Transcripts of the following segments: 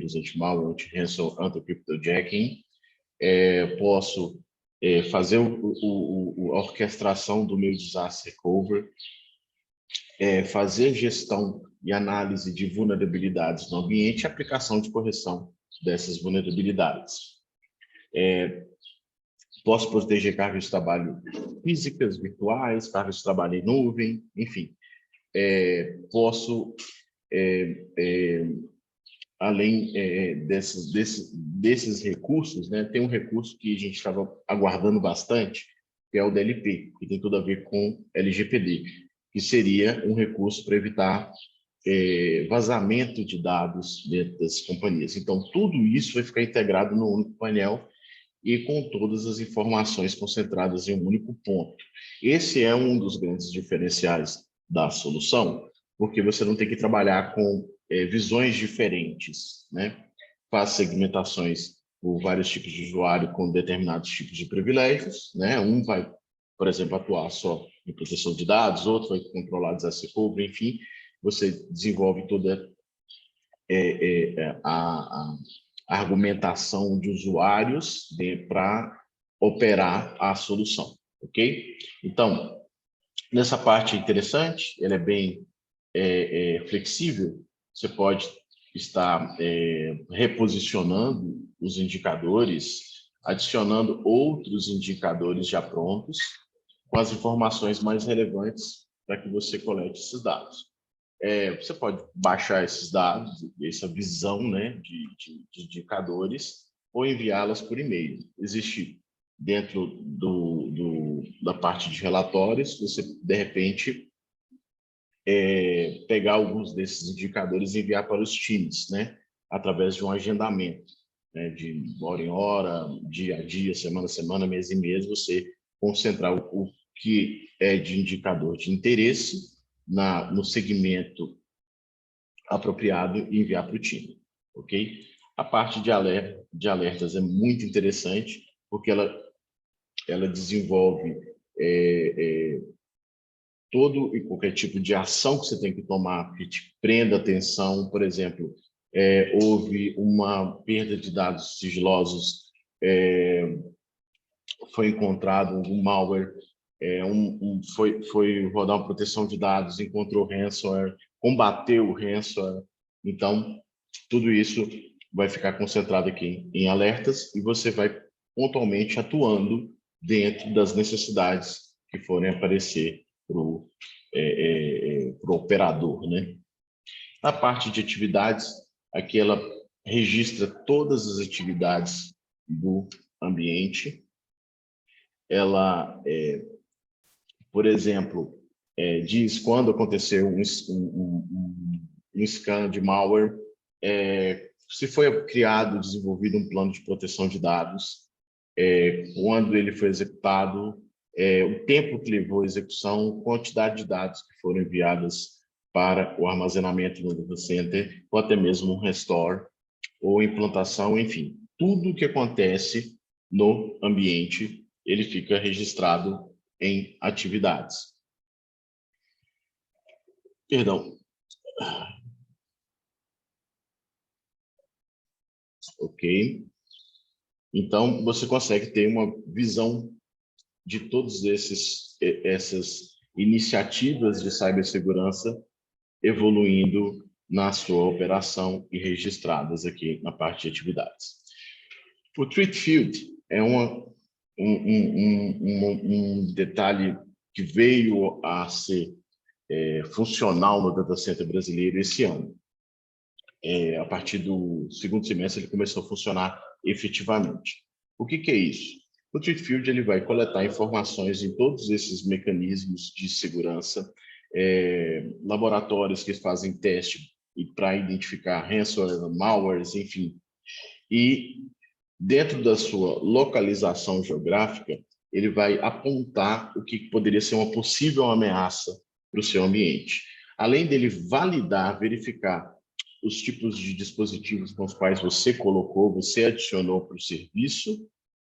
anti-malware, anti-ransom, anti-cryptojacking. Posso fazer a orquestração do meu disaster recovery, fazer gestão e análise de vulnerabilidades no ambiente e aplicação de correção dessas vulnerabilidades. Posso proteger cargas de trabalho físicas, virtuais, cargas de trabalho em nuvem, enfim. Posso, além desses recursos, né, tem um recurso que a gente estava aguardando bastante, que é o DLP, que tem tudo a ver com LGPD, que seria um recurso para evitar vazamento de dados dentro das companhias. Então, tudo isso vai ficar integrado no único painel e com todas as informações concentradas em um único ponto. Esse é um dos grandes diferenciais da solução, porque você não tem que trabalhar com visões diferentes, né? Faz segmentações por vários tipos de usuário com determinados tipos de privilégios, né? Um vai, por exemplo, atuar só em proteção de dados, outro vai controlar disaster recovery, enfim, você desenvolve toda a argumentação de usuários para operar a solução, ok? Então, nessa parte interessante, ela é bem flexível, você pode estar reposicionando os indicadores, adicionando outros indicadores já prontos, com as informações mais relevantes para que você colete esses dados. Você pode baixar esses dados, essa visão, né, de indicadores, ou enviá-las por e-mail. Existe dentro da parte de relatórios, você, de repente, pegar alguns desses indicadores e enviar para os times, né, através de um agendamento, né, de hora em hora, dia a dia, semana a semana, mês em mês, você concentrar o que é de indicador de interesse no segmento apropriado e enviar para o time, ok? A parte de alertas é muito interessante, porque ela desenvolve todo e qualquer tipo de ação que você tem que tomar, que te prenda atenção. Por exemplo, houve uma perda de dados sigilosos, foi encontrado um malware, foi rodar uma proteção de dados, encontrou ransomware, combateu o ransomware. Então, tudo isso vai ficar concentrado aqui em alertas e você vai pontualmente atuando dentro das necessidades que forem aparecer para o operador, né? Na parte de atividades, aqui ela registra todas as atividades do ambiente. Ela, por exemplo, diz quando aconteceu um scan de malware, se foi criado, desenvolvido um plano de proteção de dados, quando ele foi executado, o tempo que levou a execução, quantidade de dados que foram enviadas para o armazenamento no data center, ou até mesmo um restore, ou implantação, enfim. Tudo que acontece no ambiente, ele fica registrado em atividades. Perdão. Ok. Então, você consegue ter uma visão de todas essas iniciativas de cibersegurança evoluindo na sua operação e registradas aqui na parte de atividades. O Threat Field é um detalhe que veio a ser funcional no data center brasileiro esse ano. A partir do segundo semestre ele começou a funcionar efetivamente. O que é isso? O Threat Field ele vai coletar informações em todos esses mecanismos de segurança, laboratórios que fazem teste para identificar ransomware, malwares, enfim. E dentro da sua localização geográfica, ele vai apontar o que poderia ser uma possível ameaça para o seu ambiente. Além dele validar, verificar os tipos de dispositivos com os quais você colocou, você adicionou para o serviço,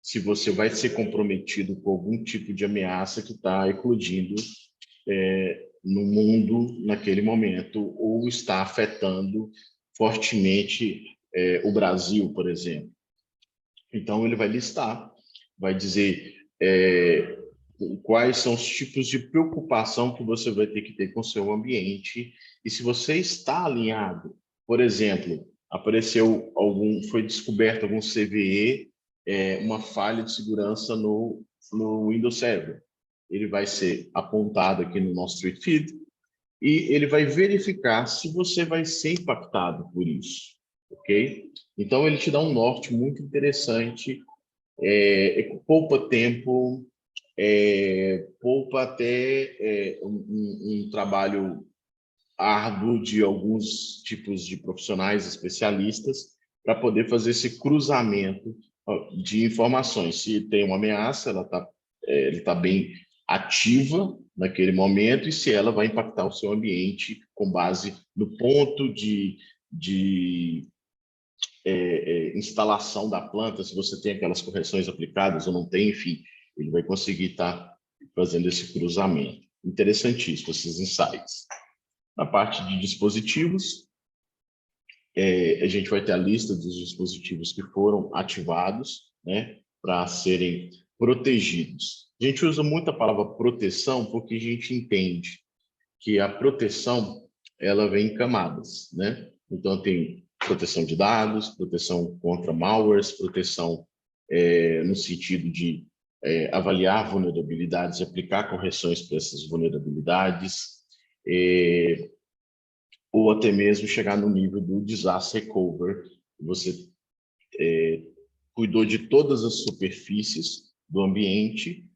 se você vai ser comprometido com algum tipo de ameaça que está eclodindo no mundo naquele momento, ou está afetando fortemente o Brasil, por exemplo. Então, ele vai listar, vai dizer quais são os tipos de preocupação que você vai ter que ter com o seu ambiente e se você está alinhado. Por exemplo, foi descoberto algum CVE, uma falha de segurança no Windows Server. Ele vai ser apontado aqui no nosso Tweet Feed e ele vai verificar se você vai ser impactado por isso, ok? Então, ele te dá um norte muito interessante, poupa tempo, poupa até um trabalho árduo de alguns tipos de profissionais especialistas para poder fazer esse cruzamento de informações. Se tem uma ameaça, ele está bem ativa naquele momento e se ela vai impactar o seu ambiente com base no ponto de instalação da planta, se você tem aquelas correções aplicadas ou não tem, enfim, ele vai conseguir estar fazendo esse cruzamento. Interessantíssimo esses insights. Na parte de dispositivos, a gente vai ter a lista dos dispositivos que foram ativados, né, para serem protegidos. A gente usa muito a palavra proteção porque a gente entende que a proteção ela vem em camadas, né? Então tem proteção de dados, proteção contra malwares, proteção no sentido de avaliar vulnerabilidades e aplicar correções para essas vulnerabilidades, ou até mesmo chegar no nível do disaster recovery. Você cuidou de todas as superfícies do ambiente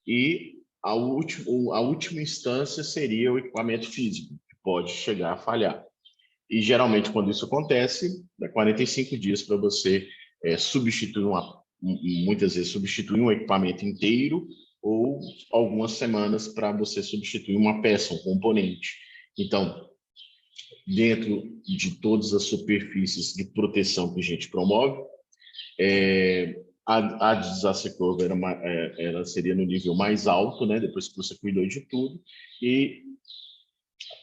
e a última instância seria o equipamento físico, que pode chegar a falhar. E, geralmente, quando isso acontece, dá 45 dias para você substituir muitas vezes substituir um equipamento inteiro ou algumas semanas para você substituir uma peça, um componente. Então, dentro de todas as superfícies de proteção que a gente promove, a disaster recovery ela seria no nível mais alto, né? Depois que você cuidou de tudo, e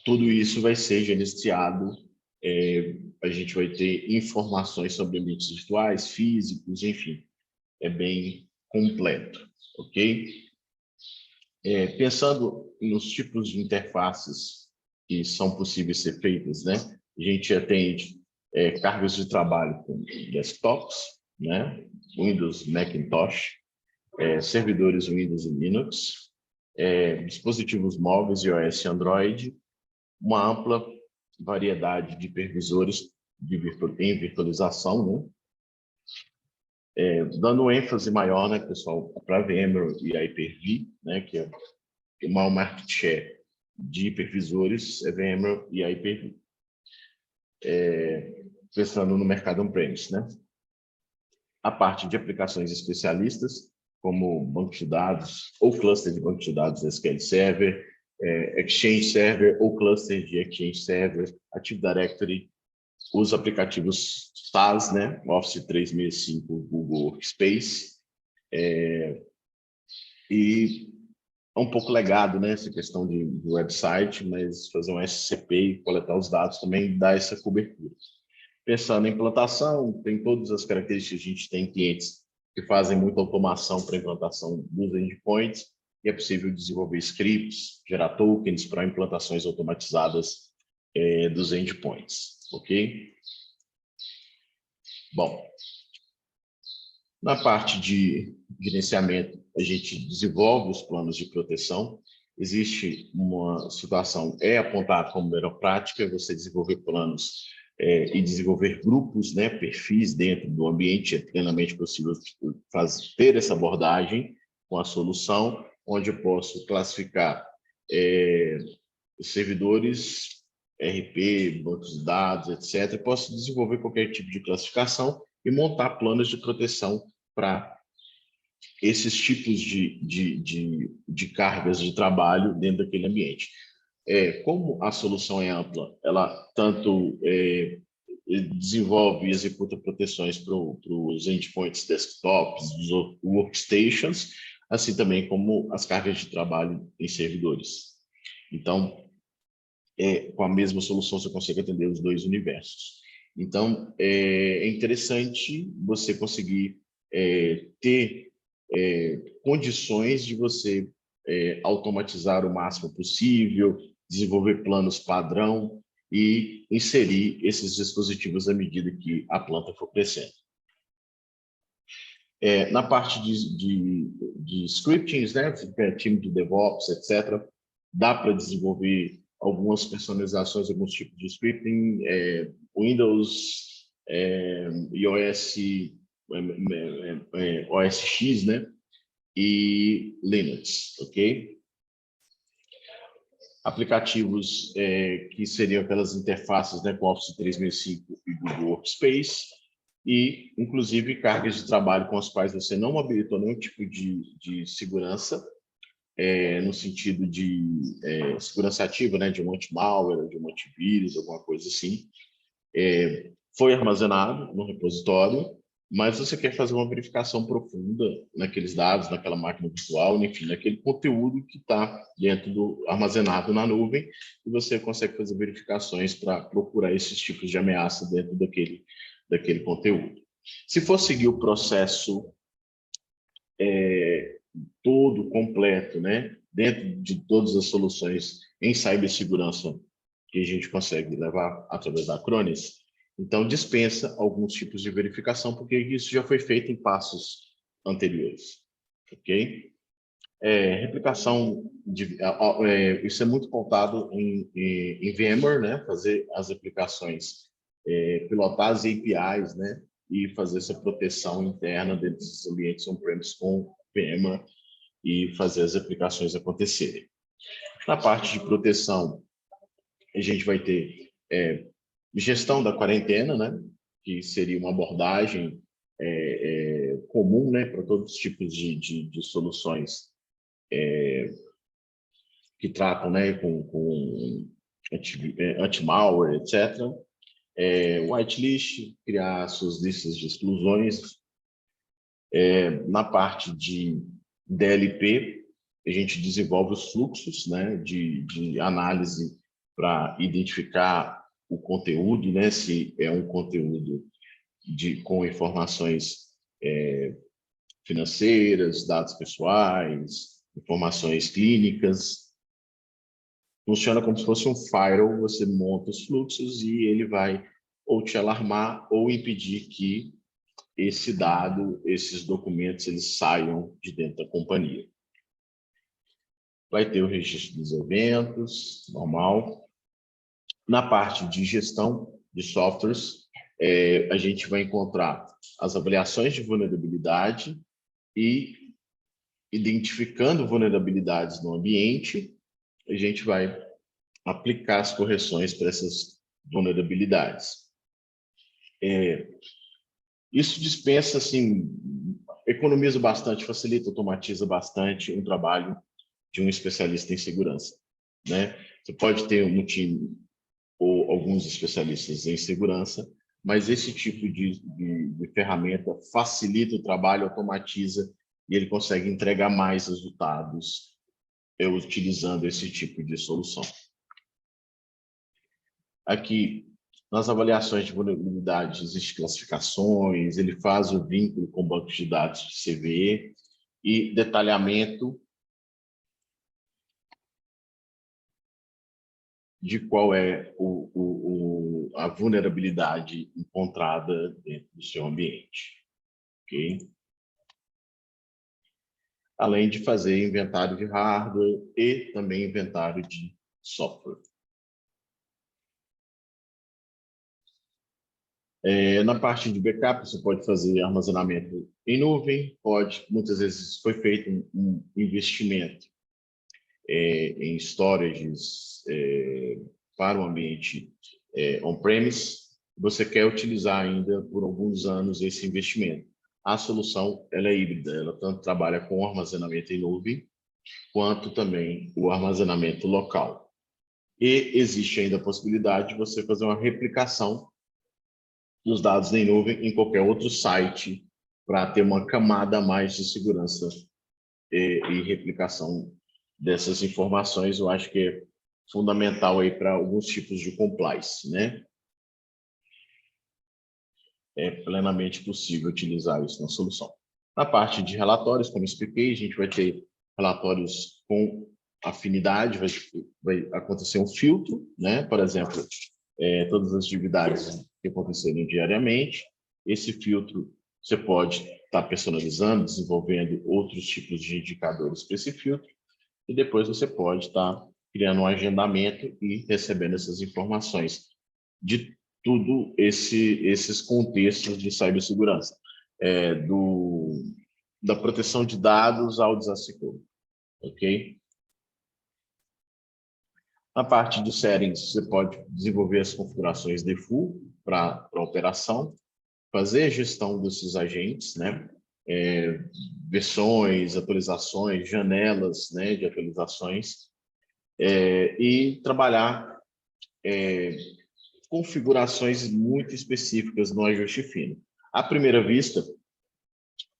tudo isso vai ser gerenciado. A gente vai ter informações sobre ambientes virtuais, físicos, enfim, é bem completo, ok? Pensando nos tipos de interfaces que são possíveis ser feitas, né? A gente atende cargas de trabalho com desktops, né? Windows, Macintosh, servidores Windows e Linux, dispositivos móveis iOS e Android, uma ampla variedade de hipervisores em virtualização, né? Dando ênfase maior, né, pessoal, para VMware e a Hyper-V, né, que é o maior market share de hipervisores, é VMware e a Hyper-V. Pensando no mercado on-premise, né? A parte de aplicações especialistas, como banco de dados ou cluster de banco de dados SQL Server, Exchange Server ou cluster de Exchange Server, Active Directory, os aplicativos SaaS, né? Office 365, Google Workspace, e é um pouco legado, né? Essa questão de website, mas fazer um SCP e coletar os dados também dá essa cobertura. Pensando em implantação, tem todas as características. A gente tem clientes que fazem muita automação para a implantação dos endpoints, e é possível desenvolver scripts, gerar tokens para implantações automatizadas dos endpoints, ok? Bom, na parte de gerenciamento, a gente desenvolve os planos de proteção. Existe uma situação, apontar como melhor prática, você desenvolver planos e desenvolver grupos, né, perfis dentro do ambiente. É plenamente possível ter essa abordagem com a solução, onde eu posso classificar servidores, RP, bancos de dados, etc. Posso desenvolver qualquer tipo de classificação e montar planos de proteção para esses tipos de cargas de trabalho dentro daquele ambiente. Como a solução é ampla, ela tanto desenvolve e executa proteções para os endpoints desktops, os workstations, assim também como as cargas de trabalho em servidores. Então, com a mesma solução, você consegue atender os dois universos. Então, é interessante você conseguir ter condições de você automatizar o máximo possível, desenvolver planos padrão e inserir esses dispositivos à medida que a planta for crescendo. Na parte de scriptings, né, time de DevOps, etc., dá para desenvolver algumas personalizações, alguns tipos de scripting, Windows, iOS, OS X, né, e Linux, ok? Aplicativos que seriam aquelas interfaces, né, com Office 3005 e Google Workspace, e, inclusive, cargas de trabalho com as quais você não habilitou nenhum tipo de segurança, no sentido de segurança ativa, né, de um anti-malware, de um antivírus, alguma coisa assim, foi armazenado no repositório, mas você quer fazer uma verificação profunda naqueles dados, naquela máquina virtual, enfim, naquele conteúdo que está armazenado na nuvem, e você consegue fazer verificações para procurar esses tipos de ameaça dentro daquele conteúdo. Se for seguir o processo todo, completo, né, dentro de todas as soluções em cibersegurança que a gente consegue levar através da Acronis, então dispensa alguns tipos de verificação, porque isso já foi feito em passos anteriores, ok? Replicação, isso é muito pautado em VMware, né? Fazer as aplicações, pilotar as APIs, né? E fazer essa proteção interna dentro dos ambientes on-premise com VMware e fazer as aplicações acontecerem. Na parte de proteção, a gente vai ter gestão da quarentena, né? Que seria uma abordagem comum, né? Para todos os tipos de soluções que tratam, né, com anti-malware, etc. Whitelist, criar suas listas de exclusões. Na parte de DLP, a gente desenvolve os fluxos, né, de análise para identificar o conteúdo, né, se é um conteúdo com informações financeiras, dados pessoais, informações clínicas. Funciona como se fosse um firewall, você monta os fluxos e ele vai ou te alarmar ou impedir que esse dado, esses documentos, eles saiam de dentro da companhia. Vai ter o registro dos eventos, normal. Na parte de gestão de softwares, a gente vai encontrar as avaliações de vulnerabilidade e, identificando vulnerabilidades no ambiente, a gente vai aplicar as correções para essas vulnerabilidades. Isso dispensa, assim, economiza bastante, facilita, automatiza bastante um trabalho de um especialista em segurança, né? Você pode ter um time ou alguns especialistas em segurança, mas esse tipo de ferramenta facilita o trabalho, automatiza e ele consegue entregar mais resultados utilizando esse tipo de solução. Aqui, nas avaliações de vulnerabilidade, existem classificações, ele faz o vínculo com bancos de dados de CVE e detalhamento de qual é a vulnerabilidade encontrada dentro do seu ambiente. Okay? Além de fazer inventário de hardware e também inventário de software. Na parte de backup, você pode fazer armazenamento em nuvem, muitas vezes foi feito um investimento em storages para o ambiente on-premise, você quer utilizar ainda por alguns anos esse investimento. A solução ela é híbrida, ela tanto trabalha com armazenamento em nuvem, quanto também o armazenamento local. E existe ainda a possibilidade de você fazer uma replicação dos dados em nuvem em qualquer outro site para ter uma camada a mais de segurança e replicação dessas informações. Eu acho que é fundamental aí para alguns tipos de compliance, né? é plenamente possível utilizar isso na solução. Na parte de relatórios, como expliquei, a gente vai ter relatórios com afinidade, vai acontecer um filtro, né? Por exemplo, todas as atividades que acontecerem diariamente. Esse filtro você pode estar personalizando, desenvolvendo outros tipos de indicadores para esse filtro, e depois você pode estar criando um agendamento e recebendo essas informações de tudo esses contextos de cibersegurança, da proteção de dados ao desasseguro, ok? Na parte de settings, você pode desenvolver as configurações default para a operação, fazer a gestão desses agentes, né? Versões, atualizações, janelas, né, de atualizações, e trabalhar configurações muito específicas no ajuste fino. À primeira vista,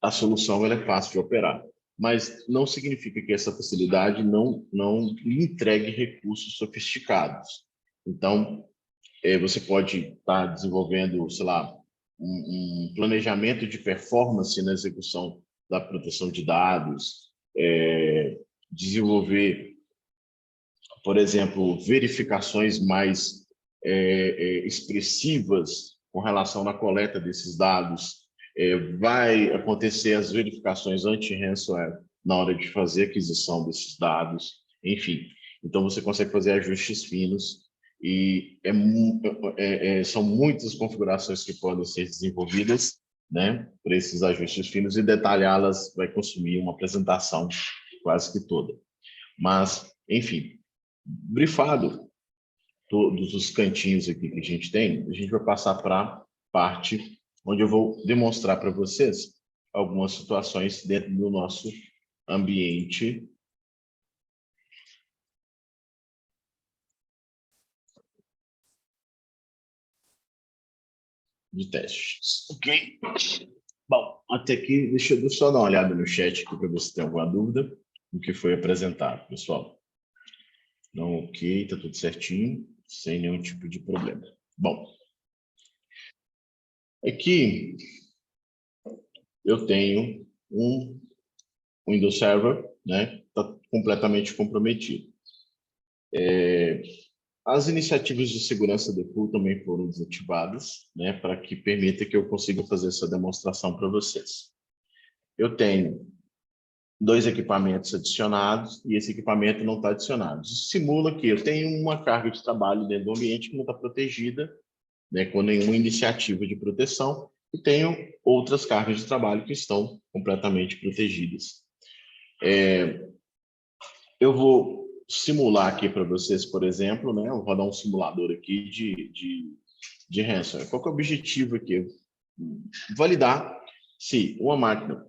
a solução ela é fácil de operar, mas não significa que essa facilidade não lhe entregue recursos sofisticados. Então, você pode estar desenvolvendo, sei lá, um planejamento de performance na execução da proteção de dados, desenvolver, por exemplo, verificações mais expressivas com relação à coleta desses dados. Vai acontecer as verificações anti-ransomware na hora de fazer a aquisição desses dados, enfim. Então, você consegue fazer ajustes finos e são muitas configurações que podem ser desenvolvidas, né, para esses ajustes finos, e detalhá-las vai consumir uma apresentação quase que toda. Mas, enfim, brifado todos os cantinhos aqui que a gente tem, a gente vai passar para a parte onde eu vou demonstrar para vocês algumas situações dentro do nosso ambiente de testes. Ok? Bom, até aqui, deixa eu só dar uma olhada no chat aqui para ver se tem alguma dúvida do que foi apresentado, pessoal. Não, ok, está tudo certinho, sem nenhum tipo de problema. Bom, aqui eu tenho um Windows Server, né? Está completamente comprometido. As iniciativas de segurança default também foram desativadas, né? Para que permita que eu consiga fazer essa demonstração para vocês. Eu tenho 2 equipamentos adicionados e esse equipamento não está adicionado. Isso simula que eu tenho uma carga de trabalho dentro do ambiente que não está protegida, né, com nenhuma iniciativa de proteção, e tenho outras cargas de trabalho que estão completamente protegidas. Eu vou simular aqui para vocês, por exemplo, né, eu vou rodar um simulador aqui de ransomware. Qual que é o objetivo aqui? Validar se uma máquina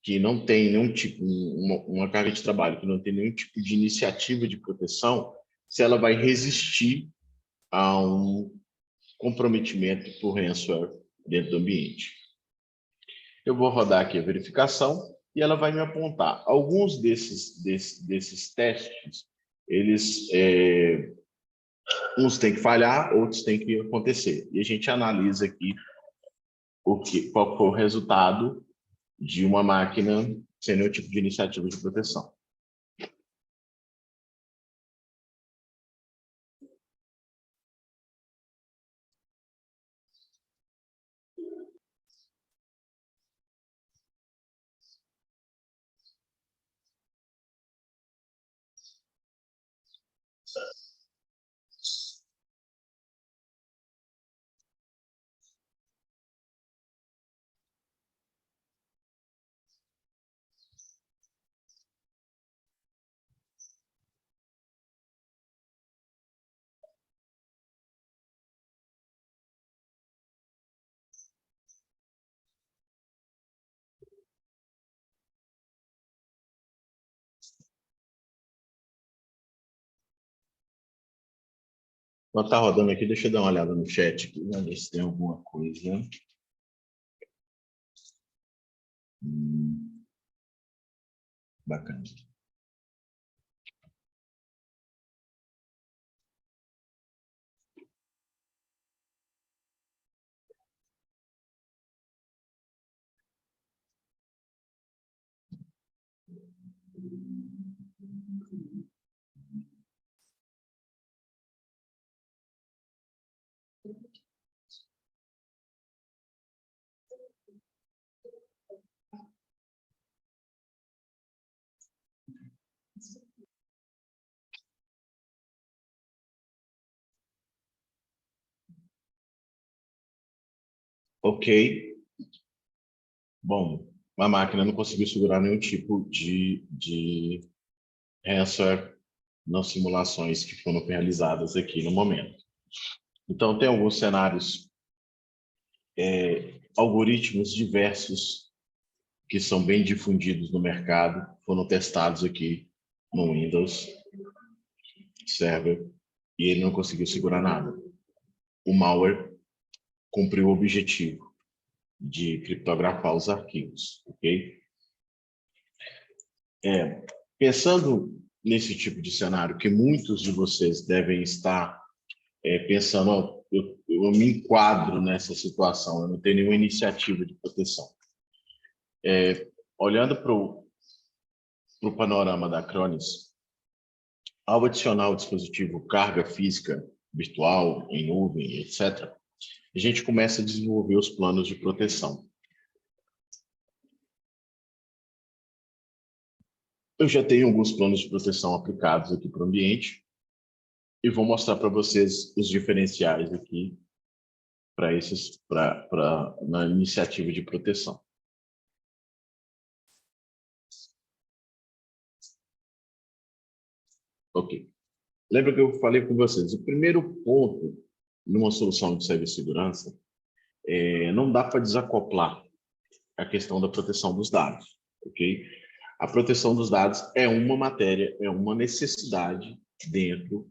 que não tem nenhum tipo, uma carga de trabalho, que não tem nenhum tipo de iniciativa de proteção, se ela vai resistir a um comprometimento por ransomware dentro do ambiente. Eu vou rodar aqui a verificação e ela vai me apontar. Alguns desses testes, eles, uns têm que falhar, outros têm que acontecer. E a gente analisa aqui qual foi o resultado de uma máquina sem nenhum tipo de iniciativa de proteção. Quando está rodando aqui, deixa eu dar uma olhada no chat aqui, né, ver se tem alguma coisa. Bacana. Ok. Bom, a máquina não conseguiu segurar nenhum tipo de ransomware nas simulações que foram realizadas aqui no momento. Então, tem alguns cenários, algoritmos diversos que são bem difundidos no mercado, foram testados aqui no Windows Server e ele não conseguiu segurar nada. O malware cumpriu o objetivo de criptografar os arquivos, ok? Pensando nesse tipo de cenário, que muitos de vocês devem estar pensando, oh, eu me enquadro nessa situação, eu não tenho nenhuma iniciativa de proteção. Olhando para o panorama da Acronis, ao adicionar o dispositivo carga física virtual, em nuvem, etc., a gente começa a desenvolver os planos de proteção. Eu já tenho alguns planos de proteção aplicados aqui para o ambiente e vou mostrar para vocês os diferenciais aqui na iniciativa de proteção. Ok. Lembra que eu falei com vocês, o primeiro ponto numa solução de cibersegurança não dá para desacoplar a questão da proteção dos dados, ok? A proteção dos dados é uma matéria, é uma necessidade dentro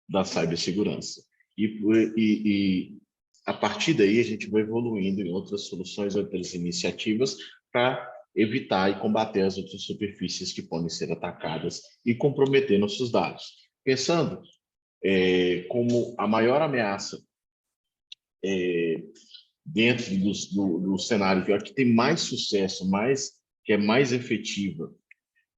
da cibersegurança. E a partir daí a gente vai evoluindo em outras soluções, outras iniciativas para evitar e combater as outras superfícies que podem ser atacadas e comprometer nossos dados. Pensando como a maior ameaça dentro do cenário que tem mais sucesso, que é mais efetiva,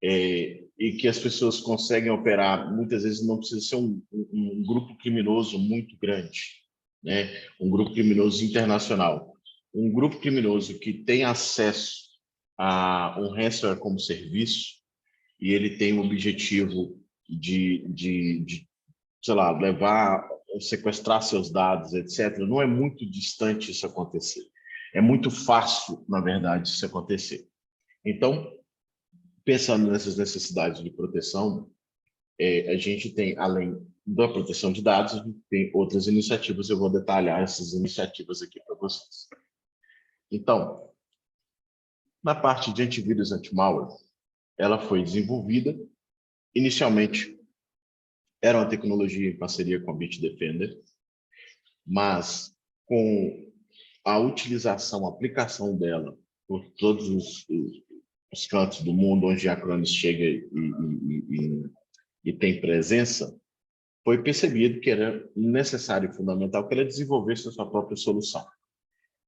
e que as pessoas conseguem operar, muitas vezes não precisa ser um grupo criminoso muito grande, né? Um grupo criminoso internacional. Um grupo criminoso que tem acesso a um ransomware como serviço e ele tem o objetivo de sei lá, sequestrar seus dados, etc., não é muito distante isso acontecer. É muito fácil, na verdade, isso acontecer. Então, pensando nessas necessidades de proteção, a gente tem, além da proteção de dados, a gente tem outras iniciativas, eu vou detalhar essas iniciativas aqui para vocês. Então, na parte de antivírus anti-malware, ela foi desenvolvida, inicialmente era uma tecnologia em parceria com a Bitdefender, mas com a utilização, a aplicação dela por todos os cantos do mundo onde a Acronis chega e tem presença, foi percebido que era necessário e fundamental que ela desenvolvesse a sua própria solução.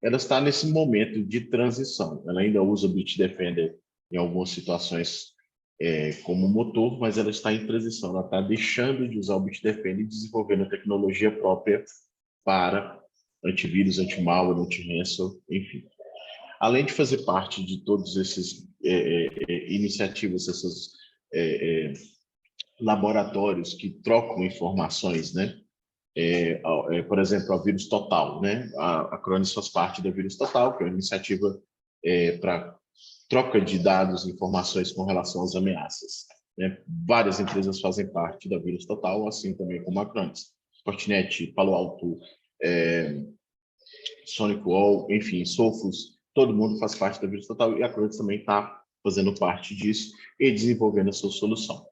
Ela está nesse momento de transição. Ela ainda usa o Bitdefender em algumas situações como motor, mas ela está em transição. Ela está deixando de usar o Bitdefender e desenvolvendo a tecnologia própria para antivírus, anti-malware, anti-ransom, enfim. Além de fazer parte de todos esses iniciativas, esses laboratórios que trocam informações, né? Por exemplo, a Vírus Total, né? A Acronis faz parte da Vírus Total, que é uma iniciativa para troca de dados e informações com relação às ameaças, né? Várias empresas fazem parte da Vírus Total, assim também como a Acronis. Fortinet, Palo Alto, SonicWall, enfim, Sophos, todo mundo faz parte da Vírus Total e a Acronis também está fazendo parte disso e desenvolvendo a sua solução.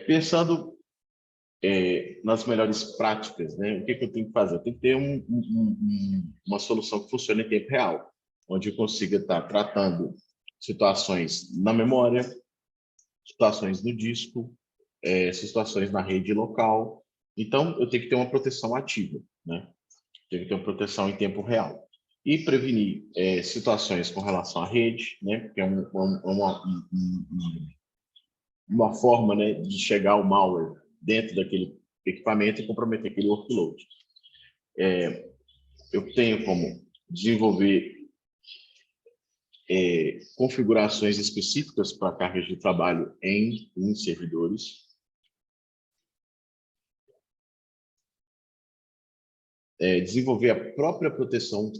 Pensando nas melhores práticas, né? O que eu tenho que fazer? Eu tenho que ter uma solução que funcione em tempo real, onde eu consiga estar tratando situações na memória, situações no disco, situações na rede local. Então, eu tenho que ter uma proteção ativa, né? Tenho que ter uma proteção em tempo real. E prevenir situações com relação à rede, né? Que é uma forma, né, de chegar o malware dentro daquele equipamento e comprometer aquele workload. Eu tenho como desenvolver configurações específicas para cargas de trabalho em servidores. Desenvolver a própria proteção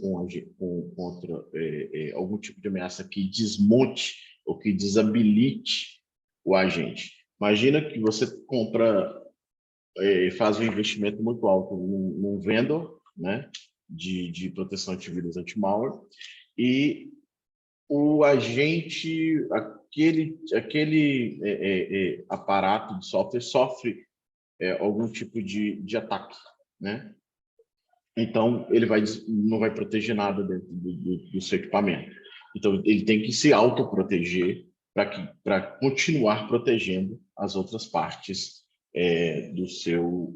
contra algum tipo de ameaça que desmonte ou que desabilite o agente. Imagina que você faz um investimento muito alto num vendor, né, de proteção antivírus anti-malware, e o agente, aquele aparato de software sofre algum tipo de ataque, né? Então, ele não vai proteger nada dentro do seu equipamento. Então, ele tem que se autoproteger para continuar protegendo as outras partes do seu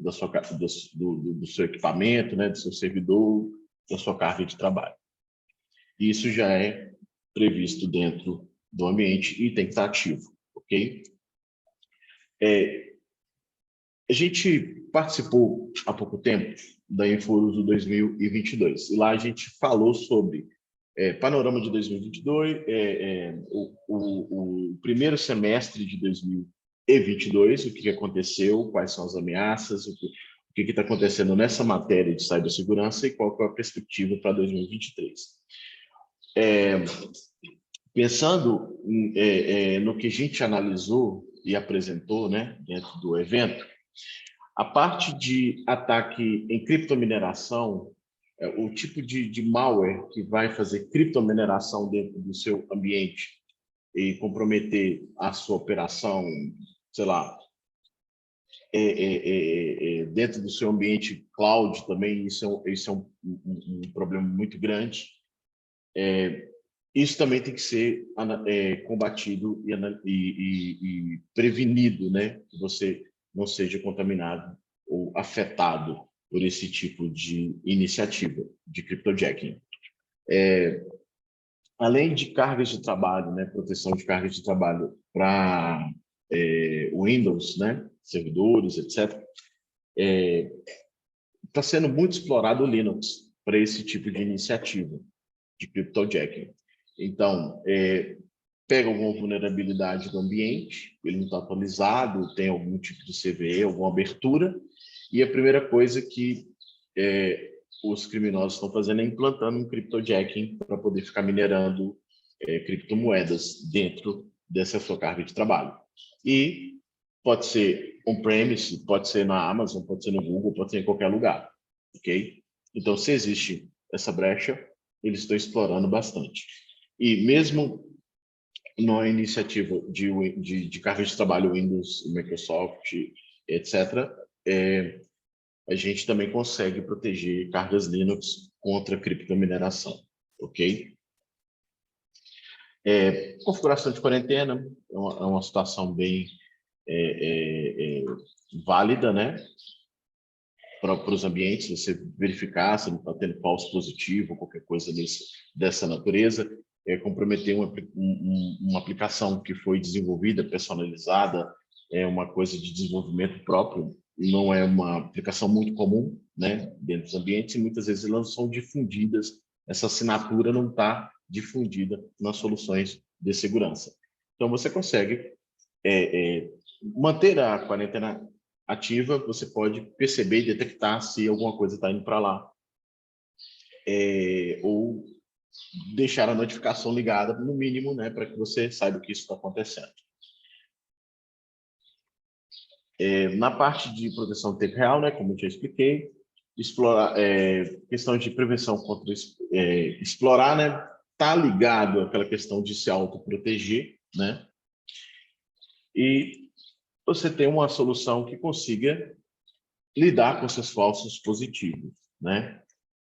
equipamento, né, do seu servidor, da sua carga de trabalho. Isso já é previsto dentro do ambiente e tem que estar ativo, ok? A gente participou há pouco tempo da Inforuso 2022 e lá a gente falou sobre panorama de 2022, o primeiro semestre de 2022, o que aconteceu, quais são as ameaças, o que está acontecendo nessa matéria de cibersegurança e qual é a perspectiva para 2023. Pensando no que a gente analisou e apresentou, né, dentro do evento, a parte de ataque em criptomineração, o tipo de malware que vai fazer criptomineração dentro do seu ambiente e comprometer a sua operação, sei lá, dentro do seu ambiente cloud também, isso é um problema muito grande. Isso também tem que ser combatido e prevenido, né? Que você não seja contaminado ou afetado por esse tipo de iniciativa de cryptojacking. Além de cargas de trabalho, né? Proteção de cargas de trabalho para Windows, né? Servidores, etc. Está sendo muito explorado o Linux para esse tipo de iniciativa de cryptojacking. Então, pega alguma vulnerabilidade do ambiente, ele não está atualizado, tem algum tipo de CVE, alguma abertura, e a primeira coisa que os criminosos estão fazendo é implantando um cryptojacking para poder ficar minerando criptomoedas dentro dessa sua carga de trabalho. E pode ser on-premise, pode ser na Amazon, pode ser no Google, pode ser em qualquer lugar, ok? Então, se existe essa brecha, eles estão explorando bastante. E mesmo na iniciativa de carga de trabalho Windows, Microsoft, etc., a gente também consegue proteger cargas Linux contra criptomineração, ok? Configuração de quarentena é uma situação bem válida, né? Para os ambientes, você verificar se não está tendo falso positivo, qualquer coisa dessa natureza, comprometer uma aplicação que foi desenvolvida, personalizada, é uma coisa de desenvolvimento próprio, não é uma aplicação muito comum, né, dentro dos ambientes, e muitas vezes elas são difundidas, essa assinatura não está difundida nas soluções de segurança. Então, você consegue manter a quarentena ativa, você pode perceber e detectar se alguma coisa está indo para lá. Ou deixar a notificação ligada, no mínimo, né, para que você saiba que isso está acontecendo. Na parte de proteção em tempo real, né, como eu já expliquei, explorar, questão de prevenção contra explorar, né, está ligado àquela questão de se autoproteger, né, e você tem uma solução que consiga lidar com seus falsos positivos, né?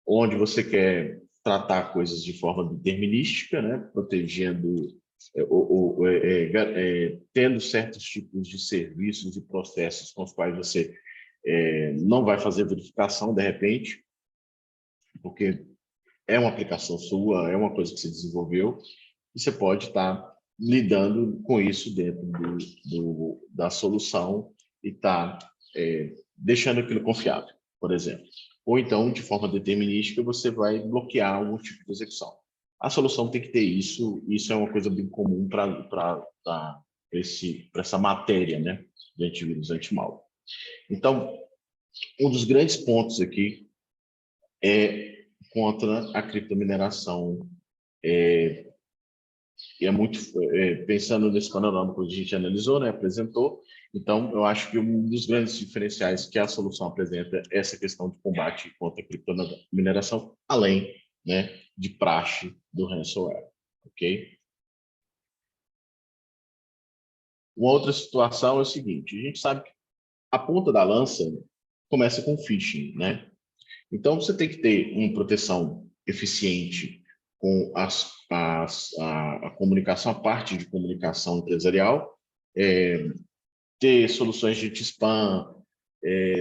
Onde você quer tratar coisas de forma determinística, né? Protegendo, tendo certos tipos de serviços e processos com os quais você não vai fazer verificação de repente, porque é uma aplicação sua, é uma coisa que você desenvolveu, e você pode estar lidando com isso dentro da solução e está deixando aquilo confiável, por exemplo. Ou então, de forma determinística, você vai bloquear algum tipo de execução. A solução tem que ter isso é uma coisa bem comum para essa matéria, né, de antivírus anti-malware. Então, um dos grandes pontos aqui é contra a criptomineração. E é muito pensando nesse panorama que a gente analisou, né, apresentou. Então, eu acho que um dos grandes diferenciais que a solução apresenta é essa questão de combate contra a criptomineração, além, né, de praxe do ransomware, ok? Uma outra situação é o seguinte: a gente sabe que a ponta da lança começa com phishing, né? Então, você tem que ter uma proteção eficiente com a comunicação, a parte de comunicação empresarial, ter soluções de anti-spam,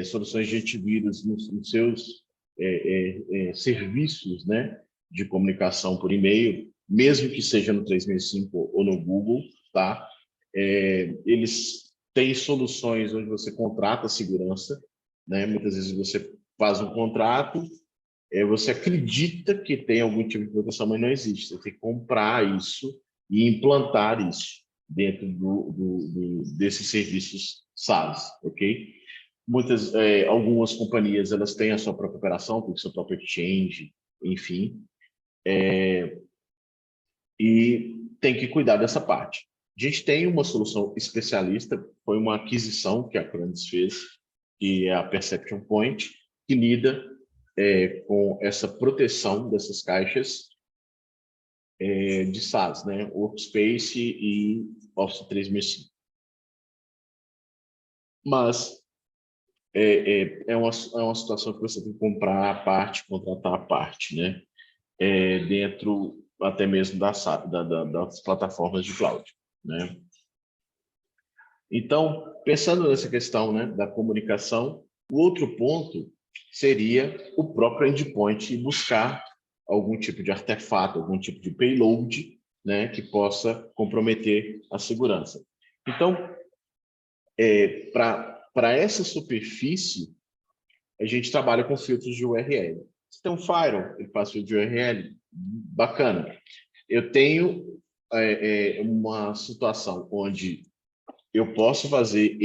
soluções de antivírus nos seus serviços, né, de comunicação por e-mail, mesmo que seja no 365 ou no Google, tá? Eles têm soluções onde você contrata segurança, né? Muitas vezes você faz um contrato, você acredita que tem algum tipo de proteção, mas não existe. Você tem que comprar isso e implantar isso dentro desses serviços SaaS, ok? Algumas companhias, elas têm a sua própria operação, tem o seu próprio exchange, enfim, e tem que cuidar dessa parte. A gente tem uma solução especialista, foi uma aquisição que a Cranes fez, que é a Perception Point, que lida com essa proteção dessas caixas de SaaS, né? Workspace e Office 365. Mas é uma situação que você tem que comprar a parte, contratar a parte, né? Dentro até mesmo das plataformas de cloud, né? Então, pensando nessa questão, né, da comunicação, o outro ponto seria o próprio endpoint e buscar algum tipo de artefato, algum tipo de payload, né, que possa comprometer a segurança. Então, para essa superfície, a gente trabalha com filtros de URL. Você tem um Firewall, ele faz filtro de URL, bacana. Eu tenho uma situação onde eu posso fazer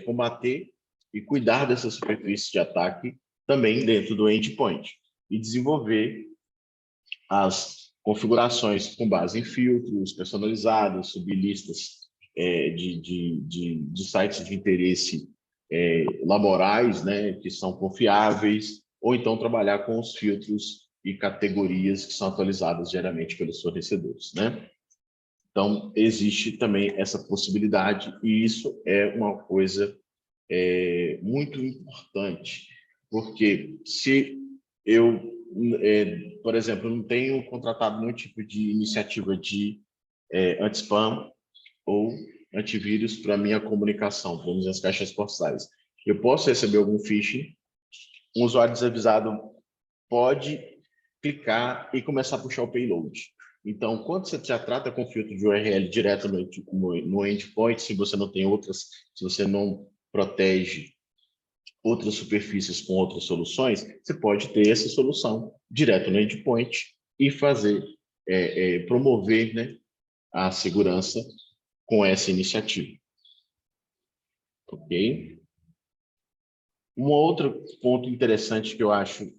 combater e cuidar dessa superfície de ataque também dentro do endpoint e desenvolver as configurações com base em filtros personalizados, sublistas de sites de interesse laborais, né, que são confiáveis, ou então trabalhar com os filtros e categorias que são atualizadas diariamente pelos fornecedores, né? Então, existe também essa possibilidade, e isso é uma coisa muito importante, porque se eu, por exemplo, não tenho contratado nenhum tipo de iniciativa de anti-spam ou antivírus para minha comunicação, para as caixas postais, eu posso receber algum phishing, um usuário desavisado pode clicar e começar a puxar o payload. Então, quando você já trata com filtro de URL direto no endpoint, se você não tem outras, se você não protege outras superfícies com outras soluções, você pode ter essa solução direto no endpoint e fazer, promover, né, a segurança com essa iniciativa. Ok? Um outro ponto interessante que eu acho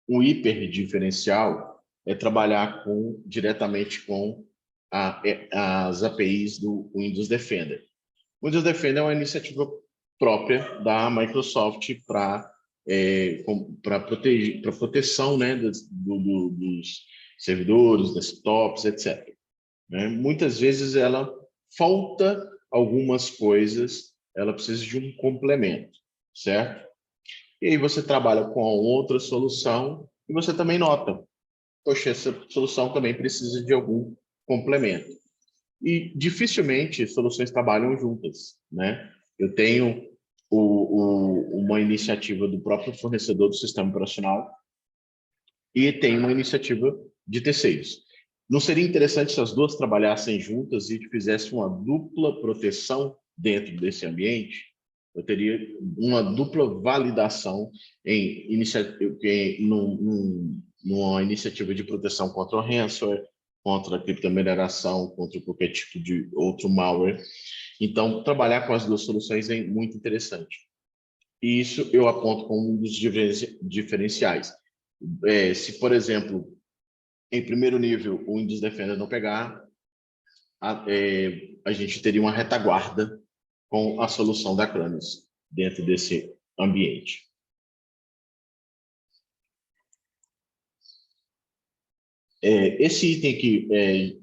um hiper diferencial é trabalhar diretamente com as APIs do Windows Defender. O Windows Defender é uma iniciativa própria da Microsoft para proteção, né, dos servidores, desktops, etc. Né? Muitas vezes ela falta algumas coisas, ela precisa de um complemento, certo? E aí você trabalha com outra solução e você também nota, poxa, essa solução também precisa de algum complemento. E dificilmente soluções trabalham juntas, né? Eu tenho uma iniciativa do próprio fornecedor do sistema operacional e tem uma iniciativa de terceiros. Não seria interessante se as duas trabalhassem juntas e fizessem uma dupla proteção dentro desse ambiente? Eu teria uma dupla validação numa iniciativa de proteção contra o ransomware, contra a criptomineração, contra qualquer tipo de outro malware. Então, trabalhar com as duas soluções é muito interessante. E isso eu aponto como um dos diferenciais. Se, por exemplo, em primeiro nível, o Windows Defender não pegar, a gente teria uma retaguarda com a solução da Acronis dentro desse ambiente. Esse item aqui,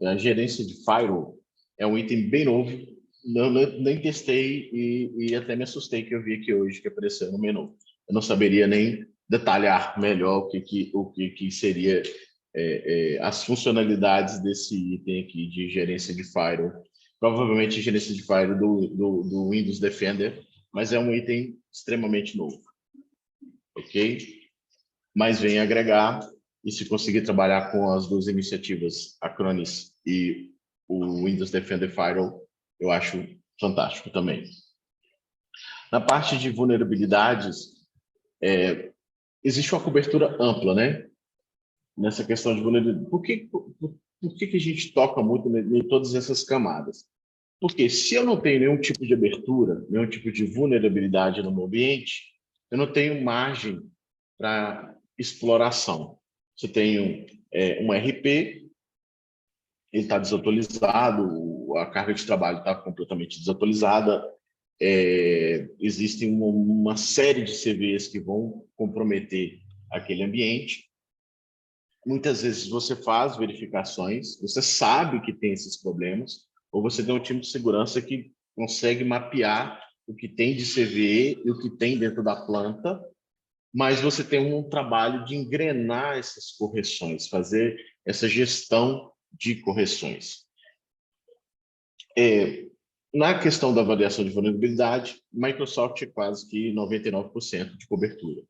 a gerência de firewall, é um item bem novo. Nem testei e até me assustei que eu vi aqui hoje que apareceu no menu. Eu não saberia nem detalhar melhor o que seria as funcionalidades desse item aqui de gerência de firewall. Provavelmente gerência de firewall do Windows Defender, mas é um item extremamente novo. Ok? Mas vem agregar, e se conseguir trabalhar com as duas iniciativas, Acronis e o Windows Defender Firewall, eu acho fantástico também. Na parte de vulnerabilidades, existe uma cobertura ampla, né? Nessa questão de vulnerabilidade. Por que a gente toca muito em todas essas camadas? Porque se eu não tenho nenhum tipo de abertura, nenhum tipo de vulnerabilidade no meu ambiente, eu não tenho margem para exploração. Você tem um RP, ele está desatualizado, a carga de trabalho está completamente desatualizada, existe uma série de CVEs que vão comprometer aquele ambiente. Muitas vezes você faz verificações, você sabe que tem esses problemas, ou você tem um time de segurança que consegue mapear o que tem de CVE e o que tem dentro da planta, mas você tem um trabalho de engrenar essas correções, fazer essa gestão de correções. Na questão da avaliação de vulnerabilidade, Microsoft é quase que 99% de cobertura.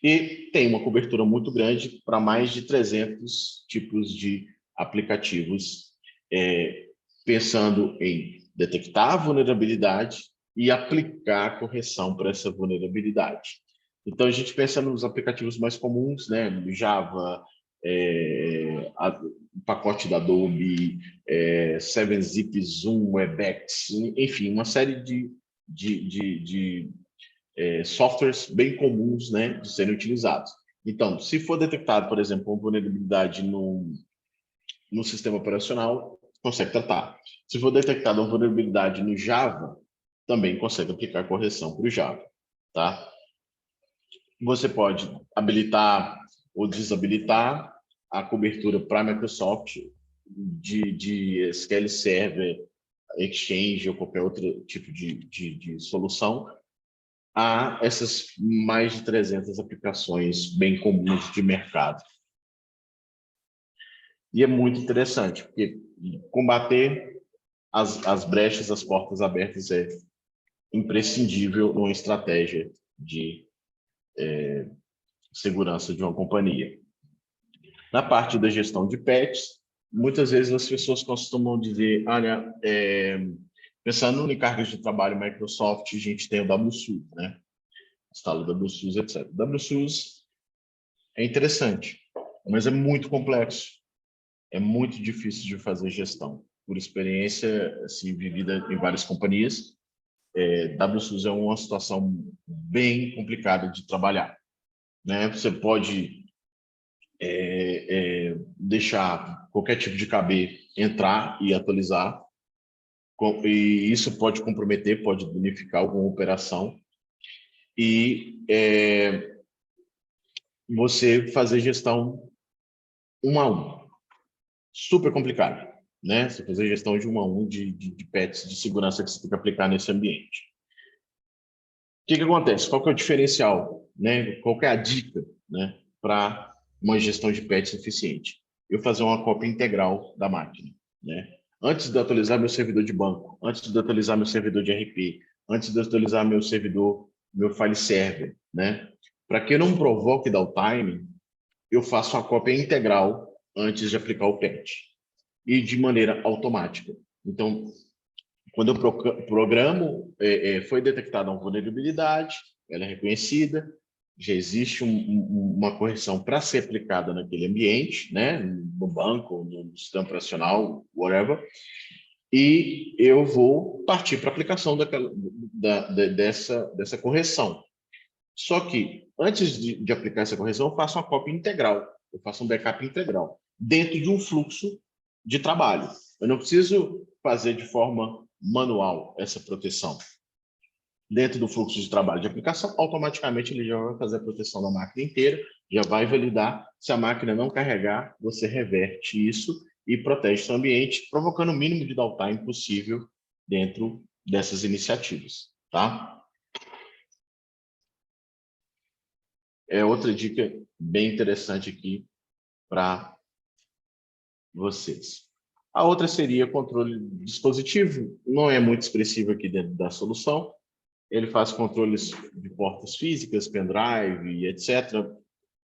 E tem uma cobertura muito grande para mais de 300 tipos de aplicativos, pensando em detectar a vulnerabilidade e aplicar a correção para essa vulnerabilidade. Então, a gente pensa nos aplicativos mais comuns, né? Java, o pacote da Adobe, 7-Zip, Zoom, Webex, enfim, uma série de softwares bem comuns, né, de serem utilizados. Então, se for detectado, por exemplo, uma vulnerabilidade no sistema operacional, consegue tratar. Se for detectada uma vulnerabilidade no Java, também consegue aplicar correção para o Java, tá? Você pode habilitar ou desabilitar a cobertura para a Microsoft de SQL Server, Exchange ou qualquer outro tipo de solução a essas mais de 300 aplicações bem comuns de mercado. E é muito interessante, porque combater as brechas, as portas abertas é imprescindível numa estratégia de segurança de uma companhia. Na parte da gestão de patches, muitas vezes as pessoas costumam dizer, olha, pensando em cargas de trabalho Microsoft, a gente tem o WSUS, né? Instala o WSUS, etc. O WSUS é interessante, mas é muito complexo. É muito difícil de fazer gestão. Por experiência assim, vivida em várias companhias, WSUS é uma situação bem complicada de trabalhar, né? Você pode deixar qualquer tipo de KB entrar e atualizar, e isso pode comprometer, pode danificar alguma operação, e você fazer gestão 1 a 1. Super complicado, né? Você fazer gestão de 1 a 1 de patches de segurança que você tem que aplicar nesse ambiente. O que acontece? Qual que é o diferencial, né? Qual que é a dica, né, para uma gestão de patches eficiente? Eu fazer uma cópia integral da máquina, né? Antes de atualizar meu servidor de banco, antes de atualizar meu servidor de RP, antes de atualizar meu servidor, meu file server, né? Para que eu não provoque downtime, eu faço uma cópia integral antes de aplicar o patch. e de maneira automática. Então, quando eu programo, foi detectada uma vulnerabilidade, ela é reconhecida, já existe uma correção para ser aplicada naquele ambiente, né, no banco, no sistema operacional, whatever, e eu vou partir para a aplicação dessa correção. Só que, antes de aplicar essa correção, eu faço uma cópia integral, eu faço um backup integral, dentro de um fluxo de trabalho. Eu não preciso fazer de forma manual essa proteção. Dentro do fluxo de trabalho de aplicação, automaticamente ele já vai fazer a proteção da máquina inteira, já vai validar. Se a máquina não carregar, você reverte isso e protege seu ambiente, provocando o mínimo de downtime possível dentro dessas iniciativas, tá? É outra dica bem interessante aqui para vocês. A outra seria controle de dispositivo, não é muito expressivo aqui dentro da solução. Ele faz controles de portas físicas, pendrive, etc.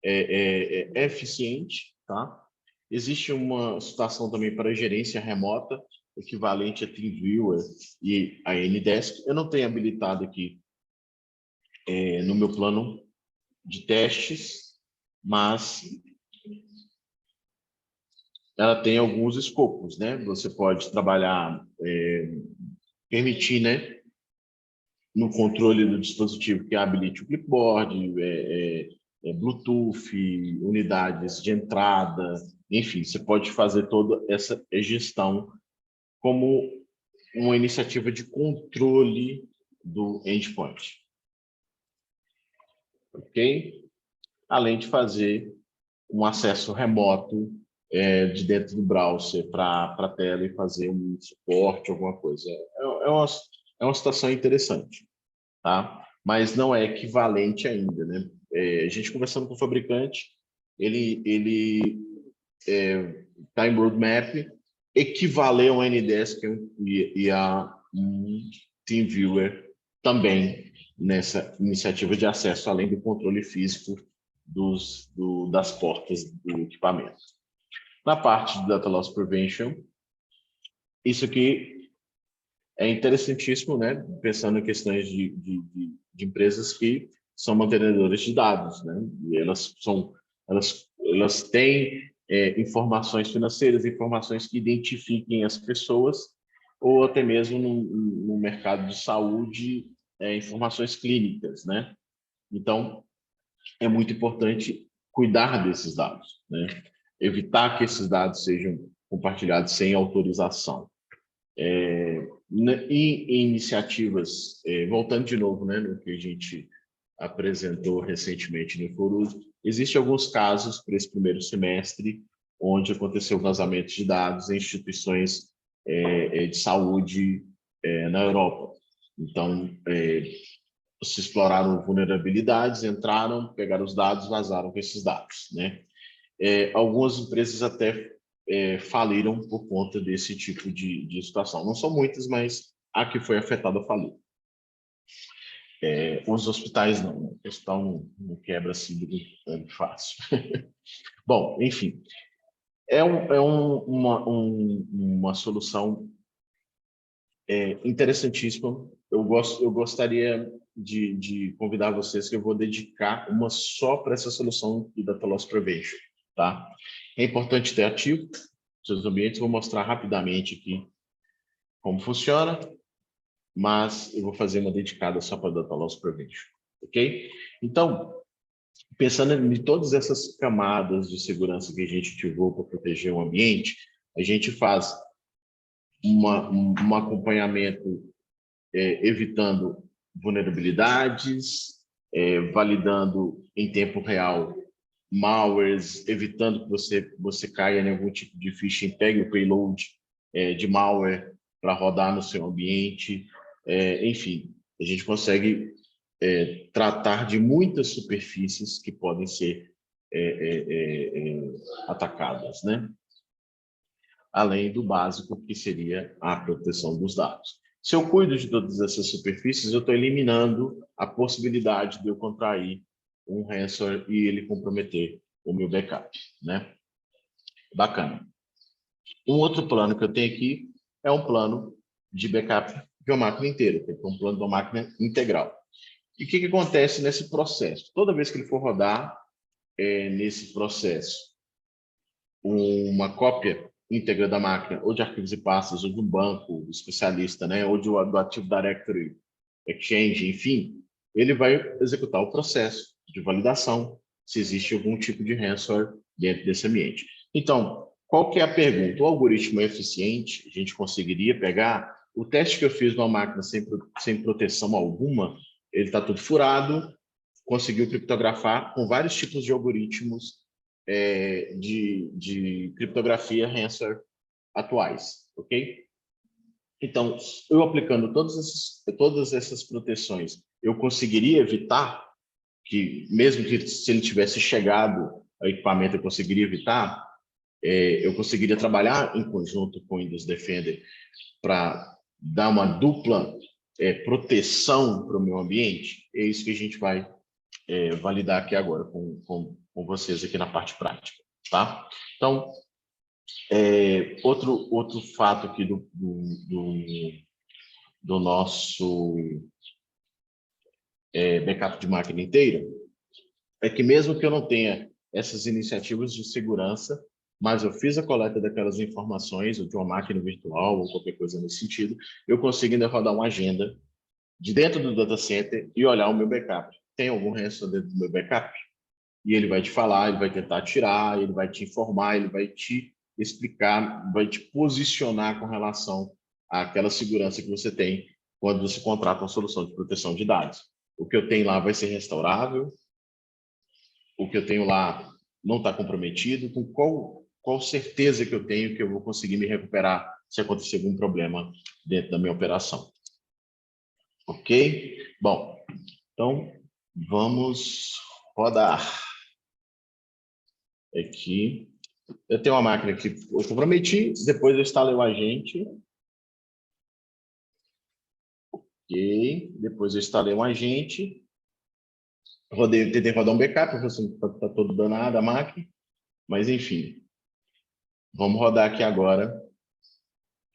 É eficiente, tá? Existe uma situação também para gerência remota, equivalente a TeamViewer e a Ndesk. Eu não tenho habilitado aqui no meu plano de testes, mas ela tem alguns escopos, né? Você pode trabalhar, permitir, né, no controle do dispositivo que habilite o clipboard, Bluetooth, unidades de entrada, enfim, você pode fazer toda essa gestão como uma iniciativa de controle do endpoint. Ok? Além de fazer um acesso remoto de dentro do browser para a tela e fazer um suporte, alguma coisa. É uma situação interessante, tá? Mas não é equivalente ainda, né? A gente conversando com o fabricante, ele está em roadmap, equivaler a um Ndesk e a um TeamViewer também nessa iniciativa de acesso, além do controle físico das portas do equipamento. Na parte de Data Loss Prevention, isso aqui é interessantíssimo, né? Pensando em questões de empresas que são mantenedoras de dados, né? E elas têm informações financeiras, informações que identifiquem as pessoas, ou até mesmo no mercado de saúde, informações clínicas, né? Então, é muito importante cuidar desses dados, né? Evitar que esses dados sejam compartilhados sem autorização. Em iniciativas, voltando de novo, né, no que a gente apresentou recentemente no Inforuz, existem alguns casos para esse primeiro semestre onde aconteceu vazamento de dados em instituições de saúde na Europa. Então, se exploraram vulnerabilidades, entraram, pegaram os dados, vazaram com esses dados, né? Algumas empresas até faliram por conta desse tipo de situação. Não são muitas, mas a que foi afetada faliu. Os hospitais não, né? O hospital não quebra assim muito fácil. Bom, enfim, uma solução interessantíssima. Eu gostaria de convidar vocês, que eu vou dedicar uma só para essa solução do Data Loss Prevention, tá? É importante ter ativo seus ambientes. Vou mostrar rapidamente aqui como funciona, mas eu vou fazer uma dedicada só para Data Loss Prevention, ok? Então, pensando em todas essas camadas de segurança que a gente ativou para proteger o ambiente, a gente faz um acompanhamento evitando vulnerabilidades, validando em tempo real malwares, evitando que você caia em algum tipo de phishing, pegue o payload de malware para rodar no seu ambiente. Enfim, a gente consegue tratar de muitas superfícies que podem ser atacadas, né? Além do básico, que seria a proteção dos dados. Se eu cuido de todas essas superfícies, eu estou eliminando a possibilidade de eu contrair um ransomware e ele comprometer o meu backup, né? Bacana. Um outro plano que eu tenho aqui é um plano de backup de uma máquina inteira, que é um plano de uma máquina integral. E o que acontece nesse processo? Toda vez que ele for rodar nesse processo uma cópia íntegra da máquina, ou de arquivos e pastas, ou de um banco especialista, né, ou do Active Directory Exchange, enfim, ele vai executar o processo de validação, se existe algum tipo de ransomware dentro desse ambiente. Então, qual que é a pergunta? O algoritmo é eficiente? A gente conseguiria pegar o teste que eu fiz numa máquina sem proteção alguma, ele está tudo furado, conseguiu criptografar com vários tipos de algoritmos de criptografia ransomware atuais, ok? Então, eu aplicando todas essas proteções, eu conseguiria evitar que, mesmo que se ele tivesse chegado ao equipamento, eu conseguiria evitar, eu conseguiria trabalhar em conjunto com o Windows Defender para dar uma dupla proteção para o meu ambiente. É isso que a gente vai validar aqui agora com vocês aqui na parte prática, tá? Então, outro fato aqui do nosso backup de máquina inteira é que mesmo que eu não tenha essas iniciativas de segurança, mas eu fiz a coleta daquelas informações, ou de uma máquina virtual, ou qualquer coisa nesse sentido, eu consigo ainda rodar uma agenda de dentro do data center e olhar o meu backup. Tem algum resto dentro do meu backup? E ele vai te falar, ele vai tentar tirar, ele vai te informar, ele vai te explicar, vai te posicionar com relação àquela segurança que você tem quando você contrata uma solução de proteção de dados. O que eu tenho lá vai ser restaurável, o que eu tenho lá não está comprometido, com qual certeza que eu tenho que eu vou conseguir me recuperar se acontecer algum problema dentro da minha operação. Ok? Bom, então vamos rodar aqui. Eu tenho uma máquina que eu comprometi, depois eu instalei o agente. Ok, depois eu instalei um agente. Tentei rodar um backup, porque está todo danado a máquina. Mas, enfim, vamos rodar aqui agora. Deixa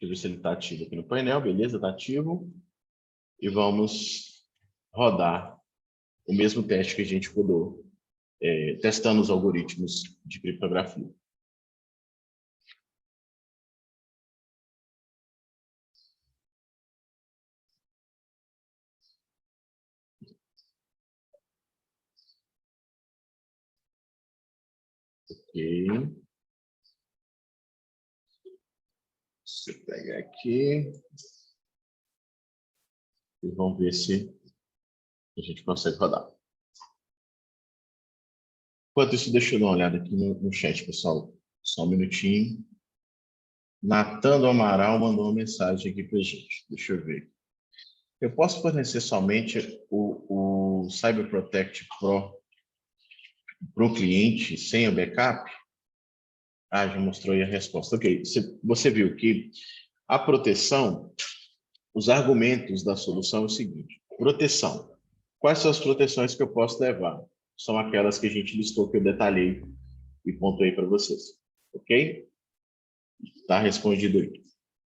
eu ver se ele está ativo aqui no painel. Beleza, está ativo. E vamos rodar o mesmo teste que a gente rodou, testando os algoritmos de criptografia. Ok. Deixa eu pegar aqui e vamos ver se a gente consegue rodar. Enquanto isso, deixa eu dar uma olhada aqui no chat, pessoal. Só um minutinho. Natan do Amaral mandou uma mensagem aqui para a gente. Deixa eu ver. Eu posso fornecer somente o Cyber Protect Pro para o cliente sem o backup? Ah, já mostrou aí a resposta. Ok. Você viu que a proteção, os argumentos da solução é o seguinte. Proteção. Quais são as proteções que eu posso levar? São aquelas que a gente listou, que eu detalhei e pontuei para vocês. Ok? Está respondido aí.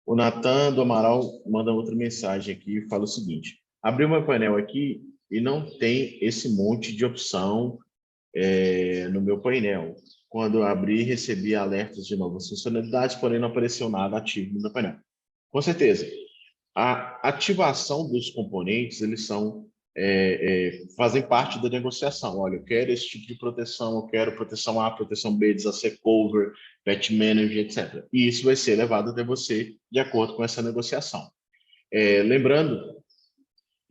O Natan do Amaral manda outra mensagem aqui e fala o seguinte: abri o meu painel aqui e não tem esse monte de opção no meu painel. Quando eu abri, recebi alertas de novas funcionalidades, porém não apareceu nada ativo no meu painel. Com certeza. A ativação dos componentes, eles fazem parte da negociação. Olha, eu quero esse tipo de proteção, eu quero proteção A, proteção B, disaster cover, patch manager, etc. E isso vai ser levado até você de acordo com essa negociação. Lembrando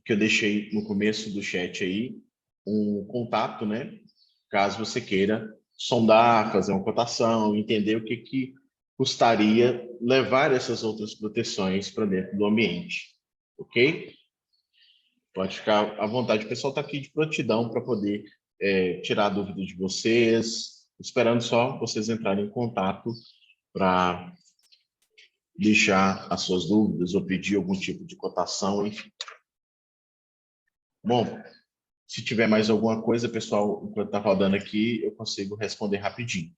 que eu deixei no começo do chat aí um contato, né? Caso você queira sondar, fazer uma cotação, entender o que custaria levar essas outras proteções para dentro do ambiente, ok? Pode ficar à vontade. O pessoal está aqui de prontidão para poder tirar a dúvida de vocês, esperando só vocês entrarem em contato para deixar as suas dúvidas ou pedir algum tipo de cotação, enfim. Bom, se tiver mais alguma coisa, pessoal, enquanto está rodando aqui, eu consigo responder rapidinho.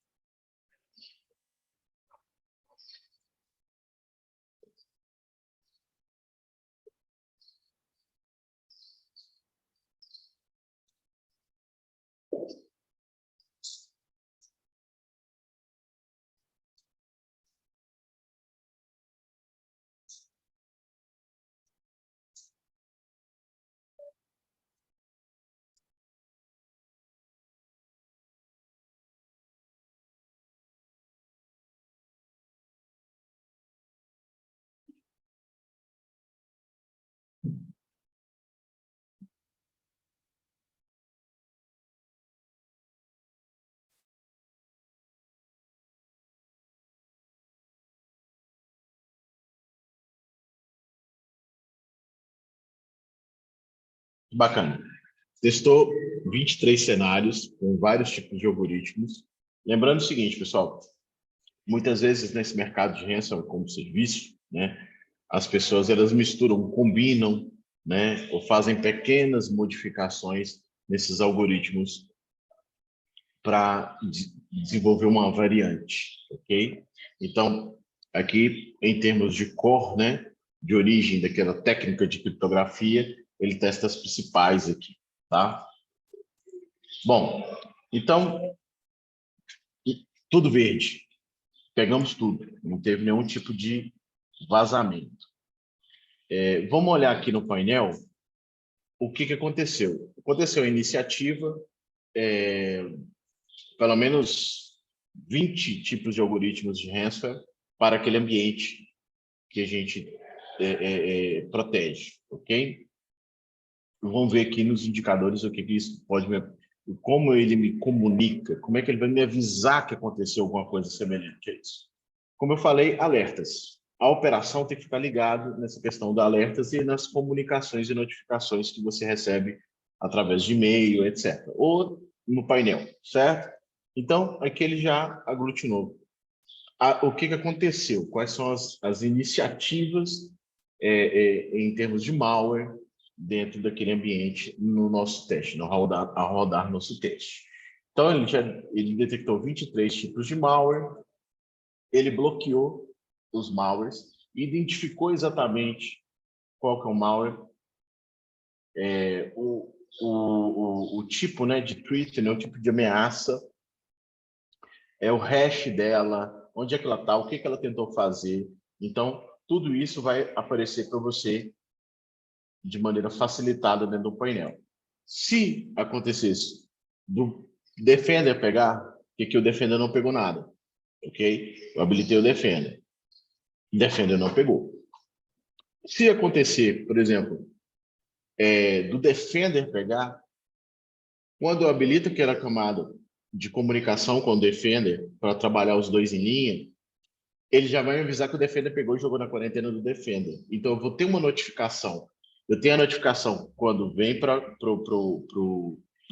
Bacana. Testou 23 cenários com vários tipos de algoritmos. Lembrando o seguinte, pessoal, muitas vezes nesse mercado de ransom como serviço, né, as pessoas elas misturam, combinam, né, ou fazem pequenas modificações nesses algoritmos para desenvolver uma variante, ok? Então, aqui, em termos de core, né, de origem daquela técnica de criptografia, ele testa as principais aqui, tá? Bom, então, tudo verde. Pegamos tudo, não teve nenhum tipo de vazamento. Vamos olhar aqui no painel o que aconteceu. Aconteceu a iniciativa, pelo menos 20 tipos de algoritmos de ransomware para aquele ambiente que a gente protege, ok? Vamos ver aqui nos indicadores o que isso pode me... Como ele me comunica, como é que ele vai me avisar que aconteceu alguma coisa semelhante a isso. Como eu falei, alertas. A operação tem que ficar ligada nessa questão de alertas e nas comunicações e notificações que você recebe através de e-mail, etc. Ou no painel, certo? Então, aqui ele já aglutinou. O que aconteceu? Quais são as iniciativas em termos de malware dentro daquele ambiente no nosso teste, a rodar nosso teste. Então, ele detectou 23 tipos de malware, ele bloqueou os malwares, identificou exatamente qual que é o malware, o tipo, né, de threat, né, o tipo de ameaça, o hash dela, onde é que ela está, o que ela tentou fazer. Então, tudo isso vai aparecer para você de maneira facilitada dentro do painel. Se acontecesse do Defender pegar, que o Defender não pegou nada, ok? Eu habilitei o Defender. Defender não pegou. Se acontecer, por exemplo, do Defender pegar, quando eu habilito aquela camada de comunicação com o Defender para trabalhar os dois em linha, ele já vai me avisar que o Defender pegou e jogou na quarentena do Defender. Então, eu vou ter uma notificação. Eu tenho a notificação quando vem para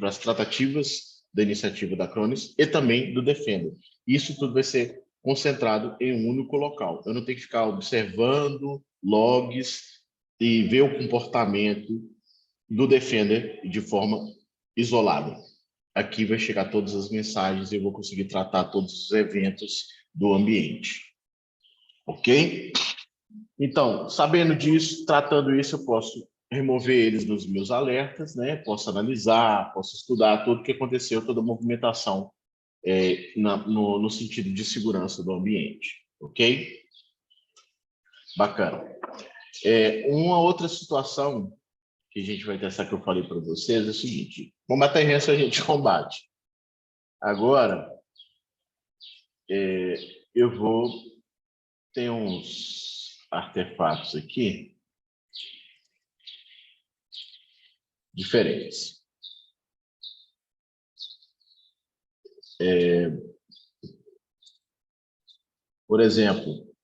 as tratativas da iniciativa da Cronis e também do Defender. Isso tudo vai ser concentrado em um único local. Eu não tenho que ficar observando logs e ver o comportamento do Defender de forma isolada. Aqui vai chegar todas as mensagens e eu vou conseguir tratar todos os eventos do ambiente. Ok? Então, sabendo disso, tratando isso, eu posso remover eles dos meus alertas, né? Posso analisar, posso estudar tudo o que aconteceu, toda a movimentação no sentido de segurança do ambiente. Ok? Bacana. Uma outra situação que a gente vai testar, que eu falei para vocês, é o seguinte: combater ranço a gente combate. Agora, eu vou ter uns artefatos aqui diferentes. Por exemplo,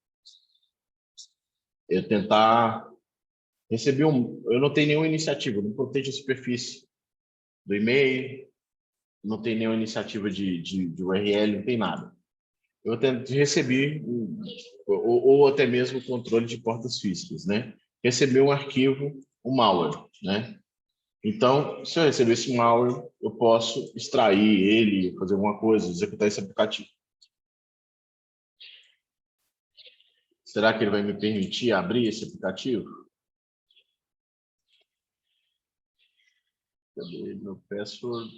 eu tentar receber eu não tenho nenhuma iniciativa, não protejo a superfície do e-mail, não tem nenhuma iniciativa de URL, não tem nada. Eu tento receber, ou até mesmo controle de portas físicas, né? Receber um arquivo, um malware, né? Então, se eu receber esse malware, eu posso extrair ele, fazer alguma coisa, executar esse aplicativo. Será que ele vai me permitir abrir esse aplicativo? Cadê meu password?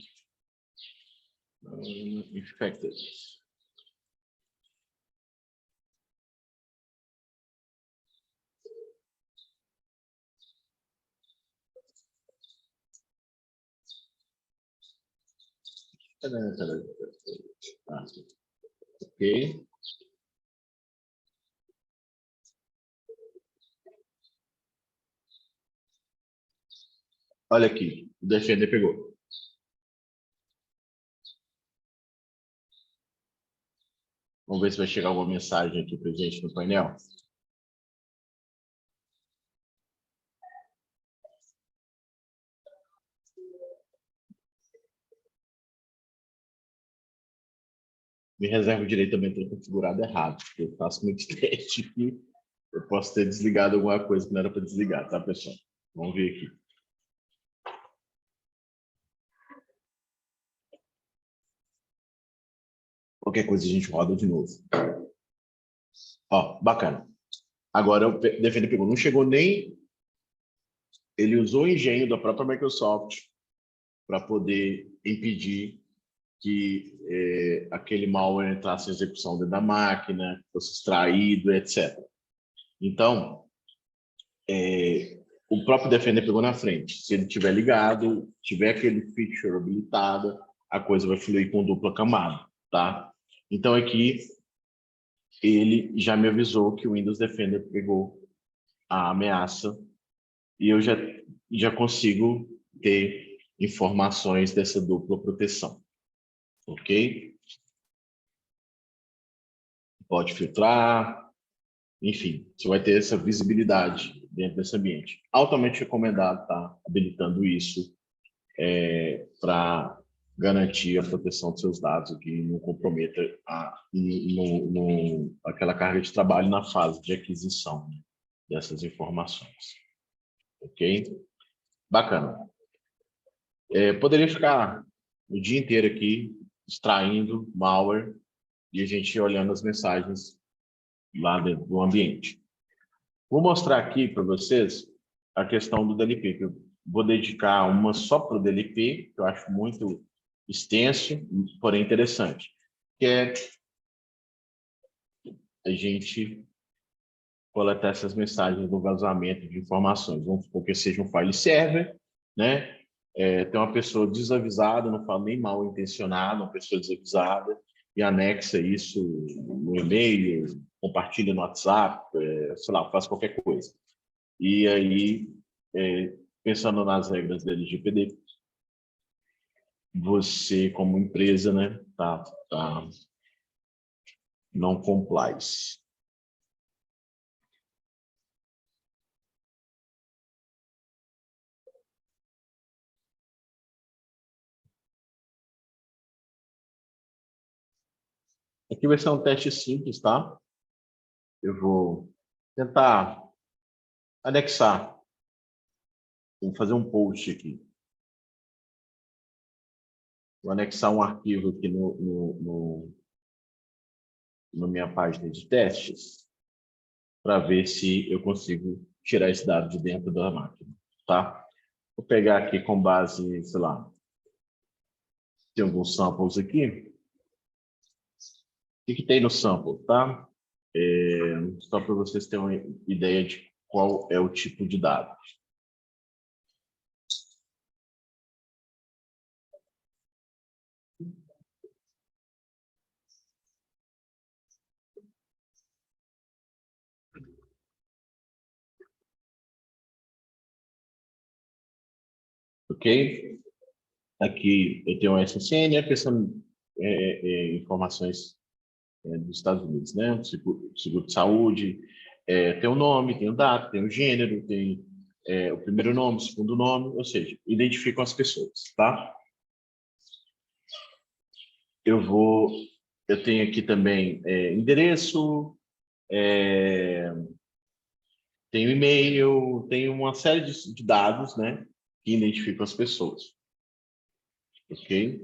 Infected. Ah, ok. Olha aqui, o Defender pegou. Vamos ver se vai chegar alguma mensagem aqui para gente no painel. me reservo o direito também de ter configurado errado, porque eu faço muito teste aqui, eu posso ter desligado alguma coisa que não era para desligar, tá, pessoal? Vamos ver aqui. Qualquer coisa a gente roda de novo. Ó, bacana. Agora o Defender pegou, não chegou nem... Ele usou o engenho da própria Microsoft para poder impedir que aquele malware entrasse em execução dentro da máquina, fosse extraído, etc. Então, o próprio Defender pegou na frente. Se ele tiver ligado, tiver aquele feature habilitado, a coisa vai fluir com dupla camada, tá? Então, aqui, ele já me avisou que o Windows Defender pegou a ameaça e eu já consigo ter informações dessa dupla proteção, ok? Pode filtrar, enfim, você vai ter essa visibilidade dentro desse ambiente. Altamente recomendado estar habilitando isso para garantir a proteção dos seus dados e que não comprometa aquela carga de trabalho na fase de aquisição, né, dessas informações. Ok? Bacana. Poderia ficar o dia inteiro aqui extraindo malware e a gente olhando as mensagens lá dentro do ambiente. Vou mostrar aqui para vocês a questão do DLP, que eu vou dedicar uma só para o DLP, que eu acho muito extenso, porém interessante, que é a gente coletar essas mensagens do vazamento de informações. Vamos supor que seja um file server, né? Tem uma pessoa desavisada, não falo nem mal intencionada, uma pessoa desavisada, e anexa isso no e-mail, compartilha no WhatsApp, sei lá, faz qualquer coisa. E aí, pensando nas regras da LGPD, você, como empresa, né, não complies. Aqui vai ser um teste simples, tá? Eu vou tentar anexar. Vou fazer um post aqui. Vou anexar um arquivo aqui na minha página de testes para ver se eu consigo tirar esse dado de dentro da máquina, tá? Vou pegar aqui com base, sei lá, tem alguns samples aqui. O que tem no sample, tá? Só para vocês terem uma ideia de qual é o tipo de dado. Ok? Aqui eu tenho o SSN, que são informações dos Estados Unidos, né? Seguro de saúde, tem o nome, tem o data, tem o gênero, tem o primeiro nome, o segundo nome, ou seja, identificam as pessoas, tá? Eu tenho aqui também endereço, tenho e-mail, tenho uma série de dados, né, que identificam as pessoas, ok?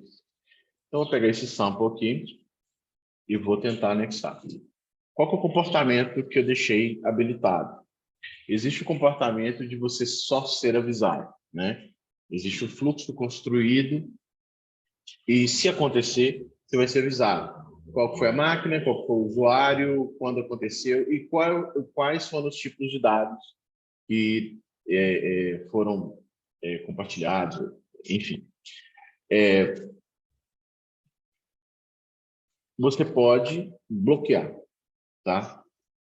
Então, vou pegar esse sample aqui e vou tentar anexar. Qual que é o comportamento que eu deixei habilitado? Existe o comportamento de você só ser avisado, né? Existe o fluxo construído e, se acontecer, você vai ser avisado. Qual foi a máquina, qual foi o usuário, quando aconteceu e quais foram os tipos de dados que foram compartilhados, enfim. Você pode bloquear, tá?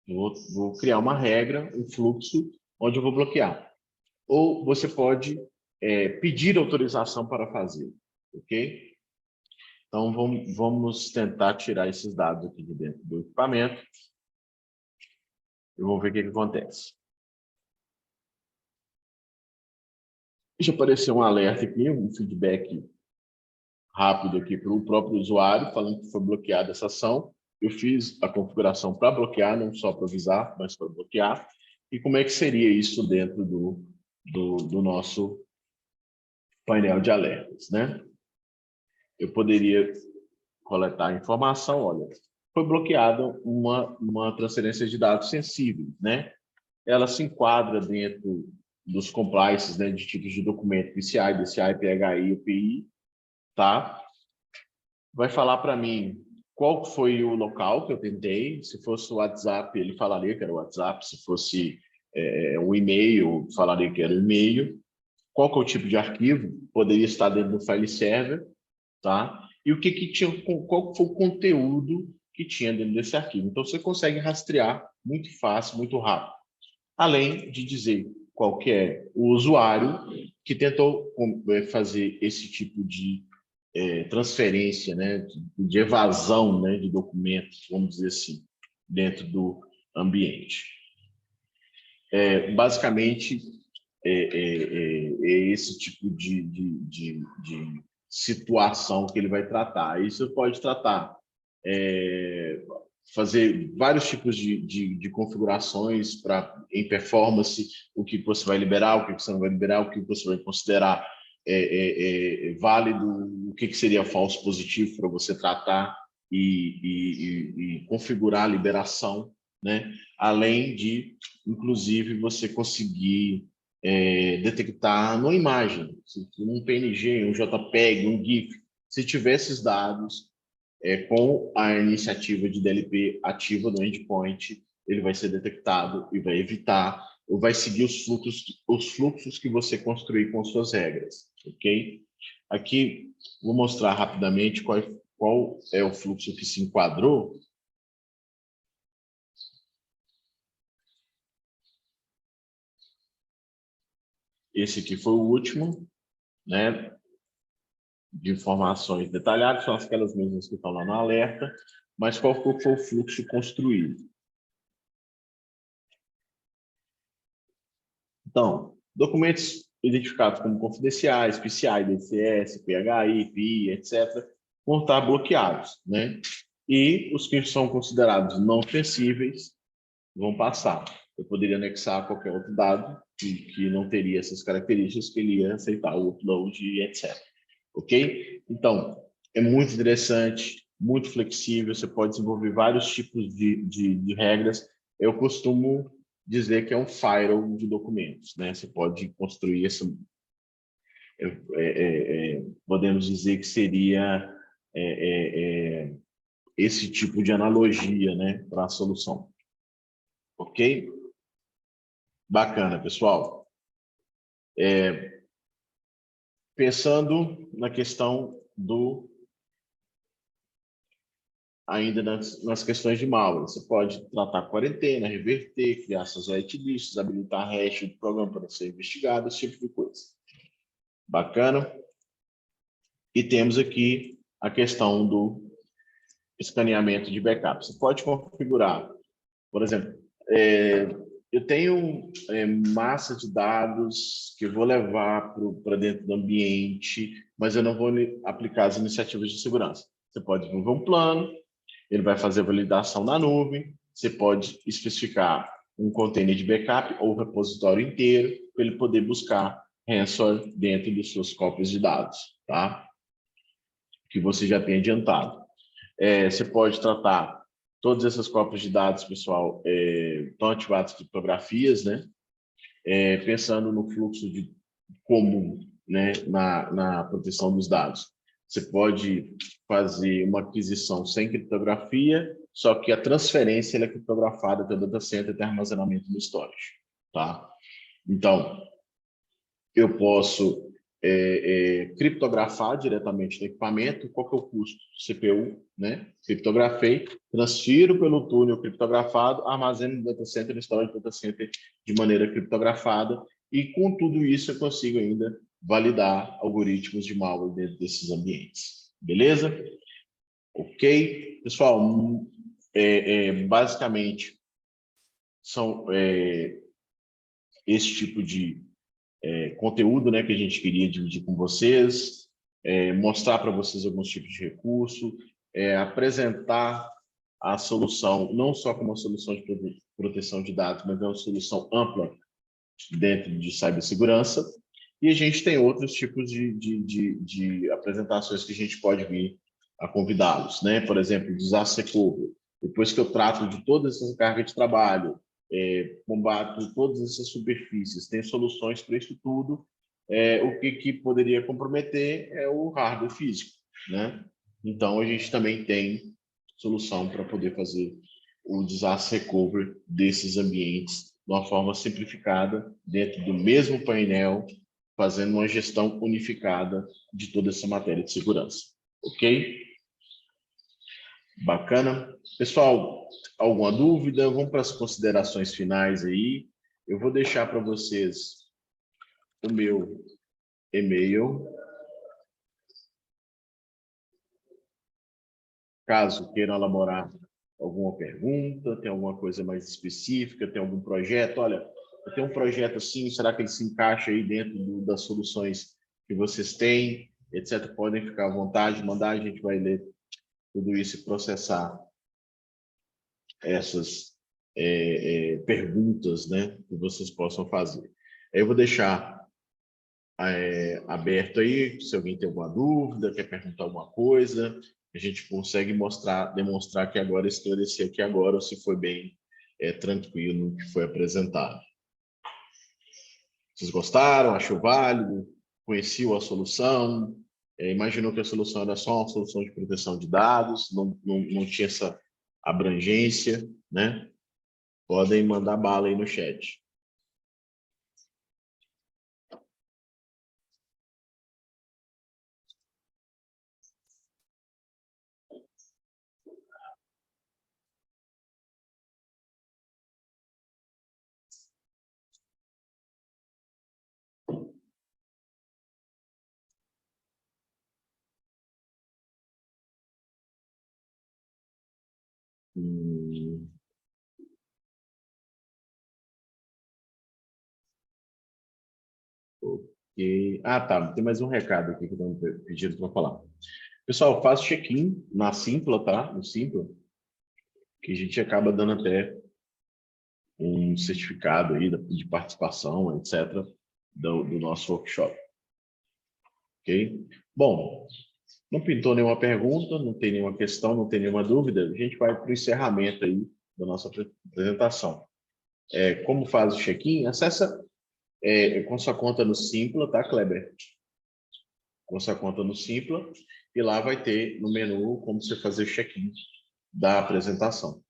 Vou criar uma regra, um fluxo, onde eu vou bloquear. Ou você pode pedir autorização para fazer, ok? Então, vamos tentar tirar esses dados aqui de dentro do equipamento e vamos ver o que acontece. Já apareceu um alerta aqui, um feedback rápido aqui para o próprio usuário, falando que foi bloqueada essa ação. Eu fiz a configuração para bloquear, não só para avisar, mas para bloquear. E como é que seria isso dentro do nosso painel de alertas, né? Eu poderia coletar informação, olha, foi bloqueada uma transferência de dados sensíveis, né? Ela se enquadra dentro dos compliances, né, de tipos de documento PCI, DCI, PHI, UPI, tá? Vai falar para mim qual foi o local que eu tentei. Se fosse o WhatsApp, ele falaria que era o WhatsApp. Se fosse o e-mail, falaria que era o e-mail. Qual que é o tipo de arquivo? Poderia estar dentro do file server, tá? E o que tinha, qual foi o conteúdo que tinha dentro desse arquivo. Então, você consegue rastrear muito fácil, muito rápido. Além de dizer qual que é o usuário que tentou fazer esse tipo de transferência, né, de evasão, né, de documentos, vamos dizer assim, dentro do ambiente. Basicamente, é esse tipo de situação que ele vai tratar. Isso pode tratar, fazer vários tipos de configurações em performance, o que você vai liberar, o que você não vai liberar, o que você vai considerar válido, o que seria falso positivo para você tratar e configurar a liberação, né? Além de, inclusive, você conseguir detectar numa imagem, um PNG, um JPEG, um GIF, se tiver esses dados, com a iniciativa de DLP ativa no endpoint, ele vai ser detectado e vai evitar, ou vai seguir os fluxos que você construir com suas regras, ok? Aqui, vou mostrar rapidamente qual é o fluxo que se enquadrou. Esse aqui foi o último, né? De informações detalhadas, são aquelas mesmas que estão lá no alerta, mas qual foi o fluxo construído? Então, documentos identificados como confidenciais, PCI, DCS, PHI, PI, etc., vão estar bloqueados, né? E os que são considerados não sensíveis vão passar. Eu poderia anexar qualquer outro dado que não teria essas características, que ele ia aceitar o upload e etc. Ok? Então, é muito interessante, muito flexível, você pode desenvolver vários tipos de regras. Eu costumo dizer que é um firewall de documentos, né? Você pode construir esse, podemos dizer que seria esse tipo de analogia, né, para a solução. Ok? Bacana, pessoal. Pensando na questão ainda nas questões de malware, você pode tratar quarentena, reverter, criar suas whitelists, habilitar hash do programa para ser investigado, esse tipo de coisa. Bacana? E temos aqui a questão do escaneamento de backup. Você pode configurar, por exemplo, eu tenho massa de dados que eu vou levar para dentro do ambiente, mas eu não vou aplicar as iniciativas de segurança. Você pode desenvolver um plano, ele vai fazer a validação na nuvem, você pode especificar um container de backup ou repositório inteiro para ele poder buscar ransomware dentro de suas cópias de dados, tá? Que você já tem adiantado. Você pode tratar todas essas cópias de dados, pessoal, estão ativadas criptografias, né? Pensando no fluxo comum, né, na proteção dos dados. Você pode fazer uma aquisição sem criptografia, só que a transferência é criptografada até o data center, até armazenamento no storage, tá? Então, eu posso criptografar diretamente no equipamento. Qual que é o custo? CPU, né? Criptografei, transfiro pelo túnel criptografado, armazeno no data center, instalo no data center de maneira criptografada, e com tudo isso eu consigo ainda validar algoritmos de malware dentro desses ambientes. Beleza? Ok? Pessoal, basicamente, são esse tipo de conteúdo, né, que a gente queria dividir com vocês. mostrar para vocês alguns tipos de recurso, apresentar a solução, não só como uma solução de proteção de dados, mas é uma solução ampla dentro de cibersegurança. E a gente tem outros tipos de apresentações que a gente pode vir a convidá-los, né? Por exemplo, disaster recovery. Depois que eu trato de toda essa carga de trabalho, combato todas essas superfícies, tem soluções para isso tudo, o que poderia comprometer é o hardware físico, né? Então, a gente também tem solução para poder fazer o disaster recovery desses ambientes de uma forma simplificada, dentro do mesmo painel, fazendo uma gestão unificada de toda essa matéria de segurança. Ok? Bacana. Pessoal, alguma dúvida? Vamos para as considerações finais aí. Eu vou deixar para vocês o meu e-mail. Caso queiram elaborar alguma pergunta, tem alguma coisa mais específica, tem algum projeto, olha, eu tenho um projeto assim, será que ele se encaixa aí dentro das soluções que vocês têm, etc. Podem ficar à vontade, mandar, a gente vai ler tudo isso e processar essas perguntas, né, que vocês possam fazer. Eu vou deixar aberto aí, se alguém tem alguma dúvida, quer perguntar alguma coisa, a gente consegue demonstrar que agora, esclarecer aqui agora, se foi bem tranquilo o que foi apresentado. Vocês gostaram? Achou válido? Conheciam a solução? Imaginou que a solução era só uma solução de proteção de dados, não tinha essa abrangência, né? Podem mandar bala aí no chat. Ok. Ah, tá. Tem mais um recado aqui que estão pedindo para falar. Pessoal, faz check-in na Simpla, tá? No Simpla, que a gente acaba dando até um certificado aí de participação, etc., do nosso workshop. Ok? Bom, não pintou nenhuma pergunta, não tem nenhuma questão, não tem nenhuma dúvida, a gente vai para o encerramento aí da nossa apresentação. Como faz o check-in? Acessa com sua conta no Simpla, tá, Kleber? Com sua conta no Simpla, e lá vai ter no menu como você fazer o check-in da apresentação.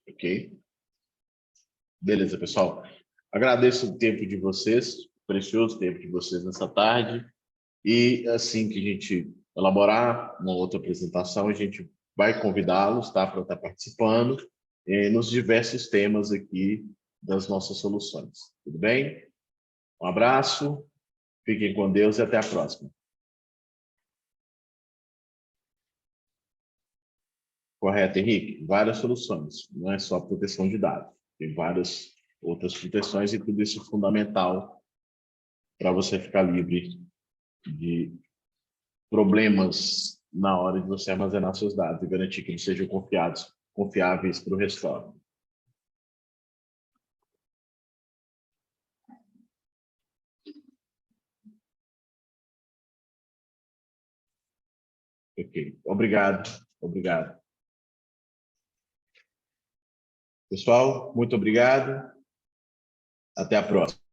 Ok? Beleza, pessoal. Agradeço o tempo de vocês, o precioso tempo de vocês nessa tarde. E assim que a gente elaborar uma outra apresentação, a gente vai convidá-los, tá, para estar participando nos diversos temas aqui das nossas soluções. Tudo bem? Um abraço, fiquem com Deus e até a próxima. Correto, Henrique? Várias soluções, não é só proteção de dados. Tem várias outras proteções e tudo isso é fundamental para você ficar livre de problemas na hora de você armazenar seus dados e garantir que eles sejam confiáveis para o restante. Ok, obrigado, obrigado. Pessoal, muito obrigado. Até a próxima.